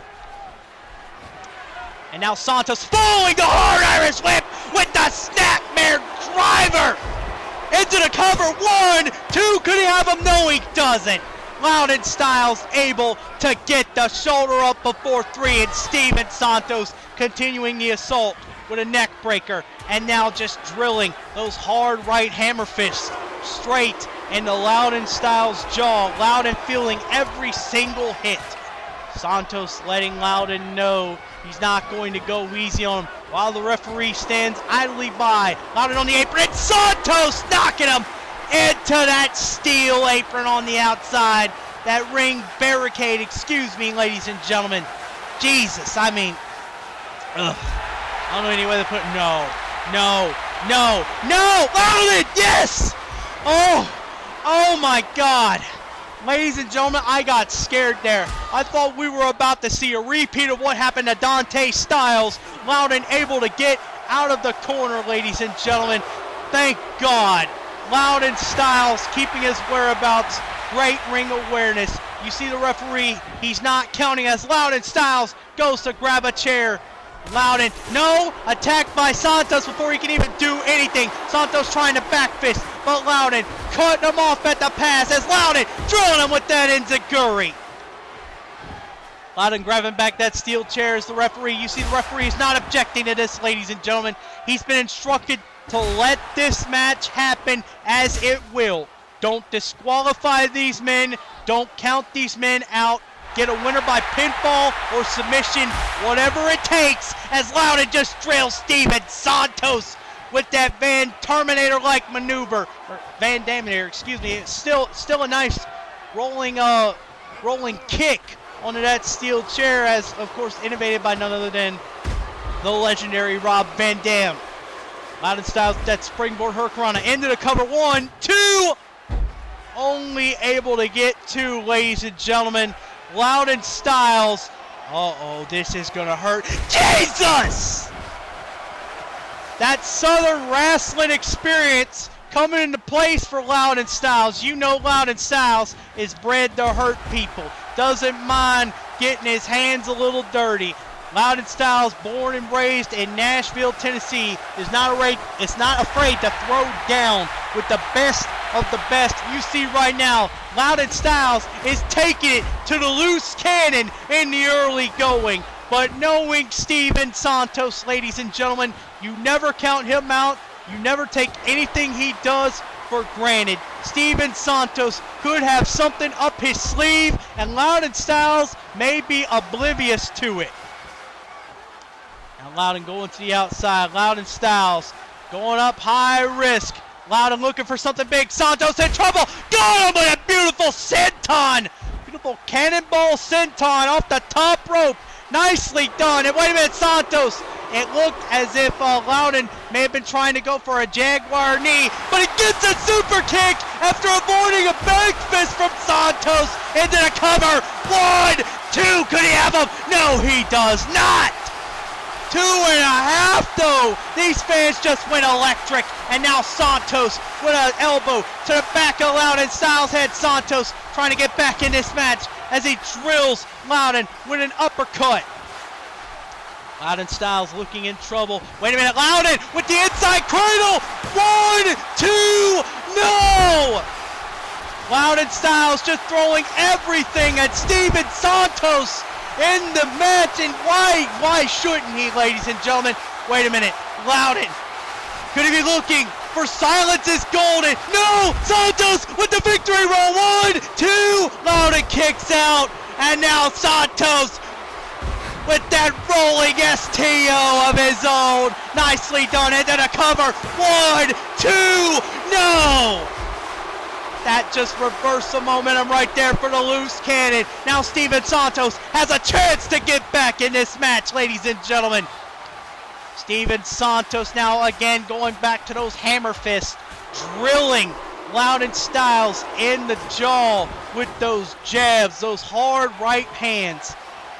And now Santos following the hard Irish whip with the snapmare driver into the cover. 1, 2, could he have him? No, he doesn't. Lowden Styles able to get the shoulder up before 3, and Steven Santos continuing the assault with a neck breaker, and now just drilling those hard right hammer fists straight into Lowden Styles' jaw. Lowden feeling every single hit. Santos letting Lowden know he's not going to go easy on him while the referee stands idly by. Lowden on the apron, and Santos knocking him into that steel apron on the outside. That ring barricade, excuse me, ladies and gentlemen. Jesus, I mean, ugh. I don't know any way to put it. No, Lowden, yes! Oh my God. Ladies and gentlemen, I got scared there. I thought we were about to see a repeat of what happened to Dante Styles. Lowden able to get out of the corner, ladies and gentlemen. Thank God. Lowden Styles keeping his whereabouts. Great ring awareness. You see the referee, he's not counting as Lowden Styles goes to grab a chair. Lowden, no, attacked by Santos before he can even do anything. Santos trying to back fist, but Lowden cutting him off at the pass as Lowden drilling him with that enziguri. Lowden grabbing back that steel chair as the referee. You see the referee is not objecting to this, ladies and gentlemen. He's been instructed to let this match happen as it will. Don't disqualify these men. Don't count these men out. Get a winner by pinfall or submission, whatever it takes, as Lowden just drills Steven Santos with that Van Terminator-like maneuver, or Van Daminator, excuse me. It's still a nice rolling kick onto that steel chair, as of course innovated by none other than the legendary Rob Van Dam. Lowden Styles with that springboard hurricanrana into the cover. 1, 2. Only able to get 2, ladies and gentlemen. Lowden Styles. Uh-oh, this is gonna hurt. Jesus! That Southern wrestling experience coming into place for Lowden Styles. You know Lowden Styles is bred to hurt people. Doesn't mind getting his hands a little dirty. Lowden Styles, born and raised in Nashville, Tennessee, is not afraid to throw down with the best of the best. You see right now, Lowden Styles is taking it to the loose cannon in the early going. But knowing Steven Santos, ladies and gentlemen, you never count him out. You never take anything he does for granted. Steven Santos could have something up his sleeve, and Lowden Styles may be oblivious to it. Now Lowden going to the outside. Lowden Styles going up high risk. Lowden looking for something big. Santos in trouble. Got him with a beautiful senton. Beautiful cannonball senton off the top rope. Nicely done. And wait a minute, Santos. It looked as if Lowden may have been trying to go for a Jaguar knee, but he gets a super kick after avoiding a back fist from Santos into the cover. 1, 2. Could he have him? No, he does not. 2.5 though. These fans just went electric. And now Santos with an elbow to the back of Lowden Styles' head. Santos trying to get back in this match as he drills Lowden with an uppercut. Lowden Styles looking in trouble. Wait a minute, Lowden with the inside cradle. 1, 2, no! Lowden Styles just throwing everything at Steven Santos in the match, and why shouldn't he, ladies and gentlemen? Wait a minute, Lowden, could he be looking for silence is golden? No, Santos with the victory roll. 1, 2, Lowden kicks out, and now Santos with that rolling STO of his own. Nicely done into the cover. 1, 2, no! That just reversed the momentum right there for the loose cannon. Now Steven Santos has a chance to get back in this match, ladies and gentlemen. Steven Santos now again going back to those hammer fists, drilling Lowden Styles in the jaw with those jabs, those hard right hands.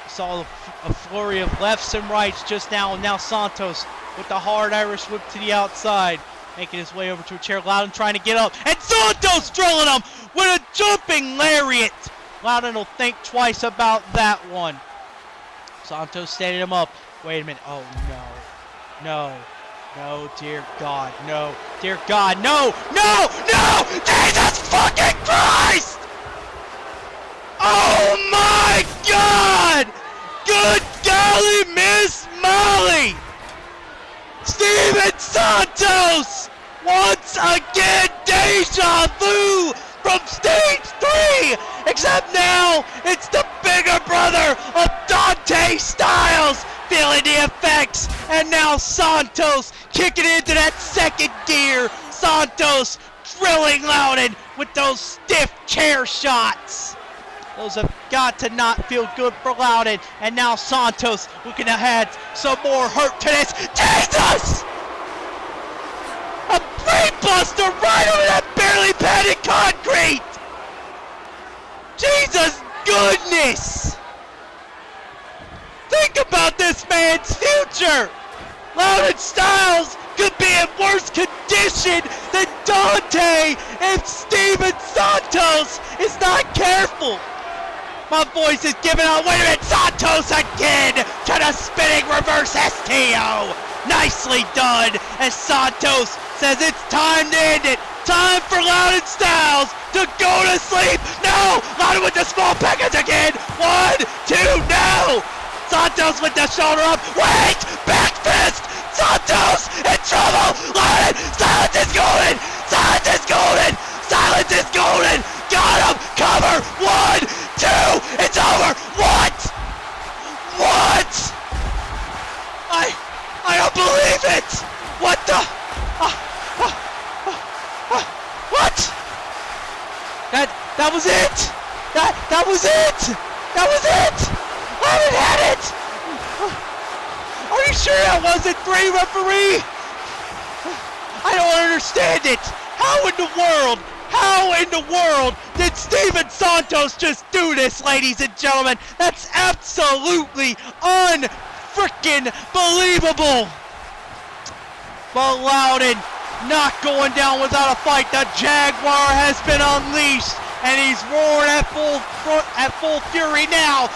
Saw a flurry of lefts and rights just now, and now Santos with the hard Irish whip to the outside, making his way over to a chair. Lowden trying to get up, and Santos drilling him with a jumping lariat. Lowden will think twice about that one. Santos standing him up. Wait a minute. Oh no. No. No, dear God. No. Dear God. No. No. No. Jesus fucking Christ! Oh my God! Good golly, Miss Molly! Steven Santos! Once again, deja vu from stage 3! Except now, it's the bigger brother of Dante Styles feeling the effects. And now Santos kicking into that second gear. Santos drilling Lowden with those stiff chair shots. Those have got to not feel good for Lowden. And now Santos looking to add some more hurt to this. Jesus! A brain buster right over that barely padded concrete! Jesus goodness! Think about this man's future! Lowden Styles could be in worse condition than Dante if Steven Santos is not careful! My voice is giving out. Wait a minute, Santos again to the spinning reverse STO. Nicely done as Santos says it's time to end it. Time for Lowden Styles to go to sleep. No, Lowden with the small package again. 1, 2, no. Santos with the shoulder up. Wait, back fist. Santos in trouble. Lowden, silence is golden. Silence is golden. Silence is golden. Got him. Cover. 1, 2. It's over. What? What? I don't believe it. What the? What? That was it. That was it. That was it! Lowden had it! Are you sure that wasn't 3, referee? I don't understand it! How in the world did Steven Santos just do this, ladies and gentlemen? That's absolutely unfreaking believable! But Lowden not going down without a fight. The Jaguar has been unleashed, and he's roaring at full fury now.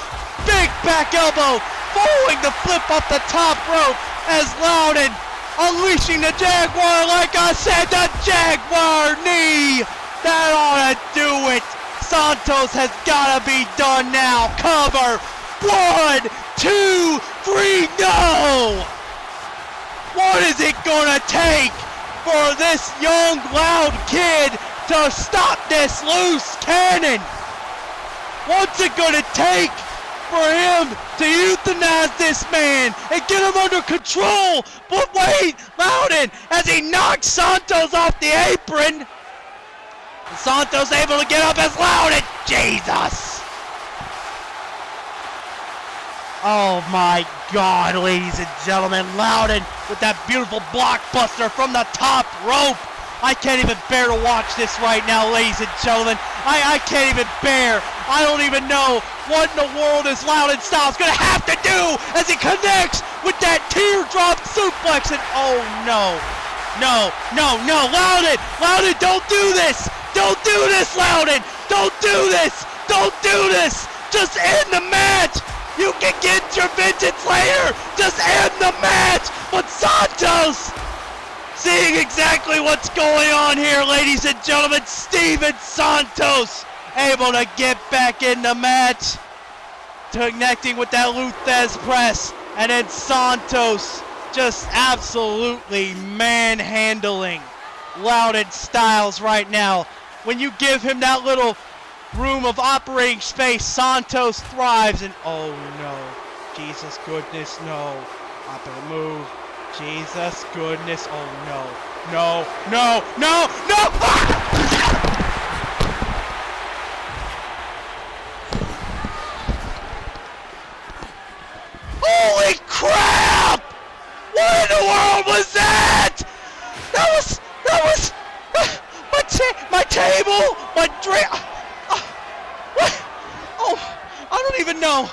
Big back elbow, following the flip up the top rope as Lowden unleashing the Jaguar. Like I said, the Jaguar knee. That ought to do it. Santos has got to be done now. Cover. 1, 2, 3, no! What is it gonna take for this young, loud kid to stop this loose cannon? What's it gonna take for him to euthanize this man and get him under control? But wait, Lowden, as he knocks Santos off the apron. Santos able to get up as Lowden. Jesus! Oh my God, ladies and gentlemen, Lowden with that beautiful blockbuster from the top rope. I can't even bear to watch this right now, ladies and gentlemen. I can't even bear. I don't even know what in the world is Lowden Styles gonna have to do as he connects with that teardrop suplex. And oh no, Lowden, don't do this. Don't do this, Lowden. Don't do this. Don't do this. Just end the match. You can get your vengeance later! Just end the match! But Santos, seeing exactly what's going on here, ladies and gentlemen, Steven Santos able to get back in the match, connecting with that new-tna press, and then Santos just absolutely manhandling Lowden Styles right now. When you give him that little room of operating space, Santos thrives, and oh no, Jesus goodness, no, not gonna move, Jesus goodness, oh no, ah! Holy crap! What in the world was that? That was my table, my drink. Oh, I don't even know.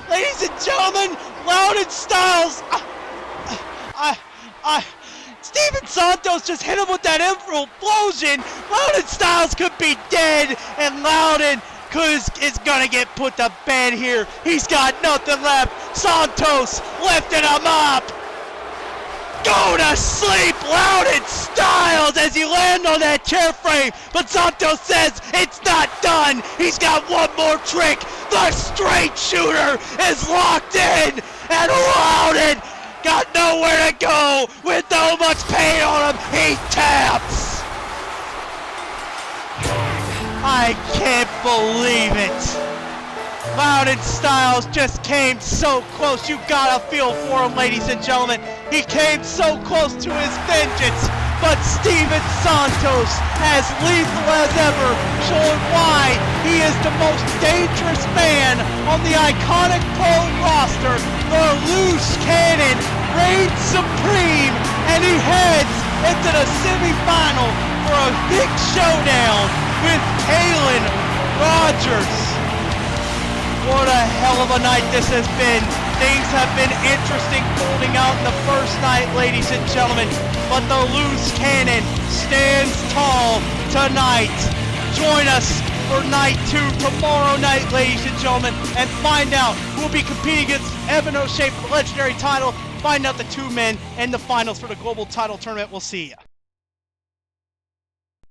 Ladies and gentlemen, Lowden Styles. Steven Santos just hit him with that implosion. Lowden Styles could be dead, and Lowden is gonna get put to bed here. He's got nothing left. Santos lifting him up. Go to sleep, Lowden Styles, as you land on that chair frame. But Santos says it's not done. He's got one more trick. The straight shooter is locked in, and Lowden got nowhere to go. With so much pain on him, he taps. I can't believe it. Lowden Styles just came so close. You gotta feel for him, ladies and gentlemen. He came so close to his vengeance, but Steven Santos, as lethal as ever, showing why he is the most dangerous man on the iconic Pro roster. The loose cannon reigns supreme, and he heads into the semifinal for a big showdown with Kayin Rogers. What a hell of a night this has been. Things have been interesting folding out in the first night, ladies and gentlemen, but the loose cannon stands tall tonight. Join us for night 2 tomorrow night, ladies and gentlemen, and find out who will be competing against Evan O'Shea for the legendary title. Find out the 2 men in the finals for the global title tournament. We'll see ya.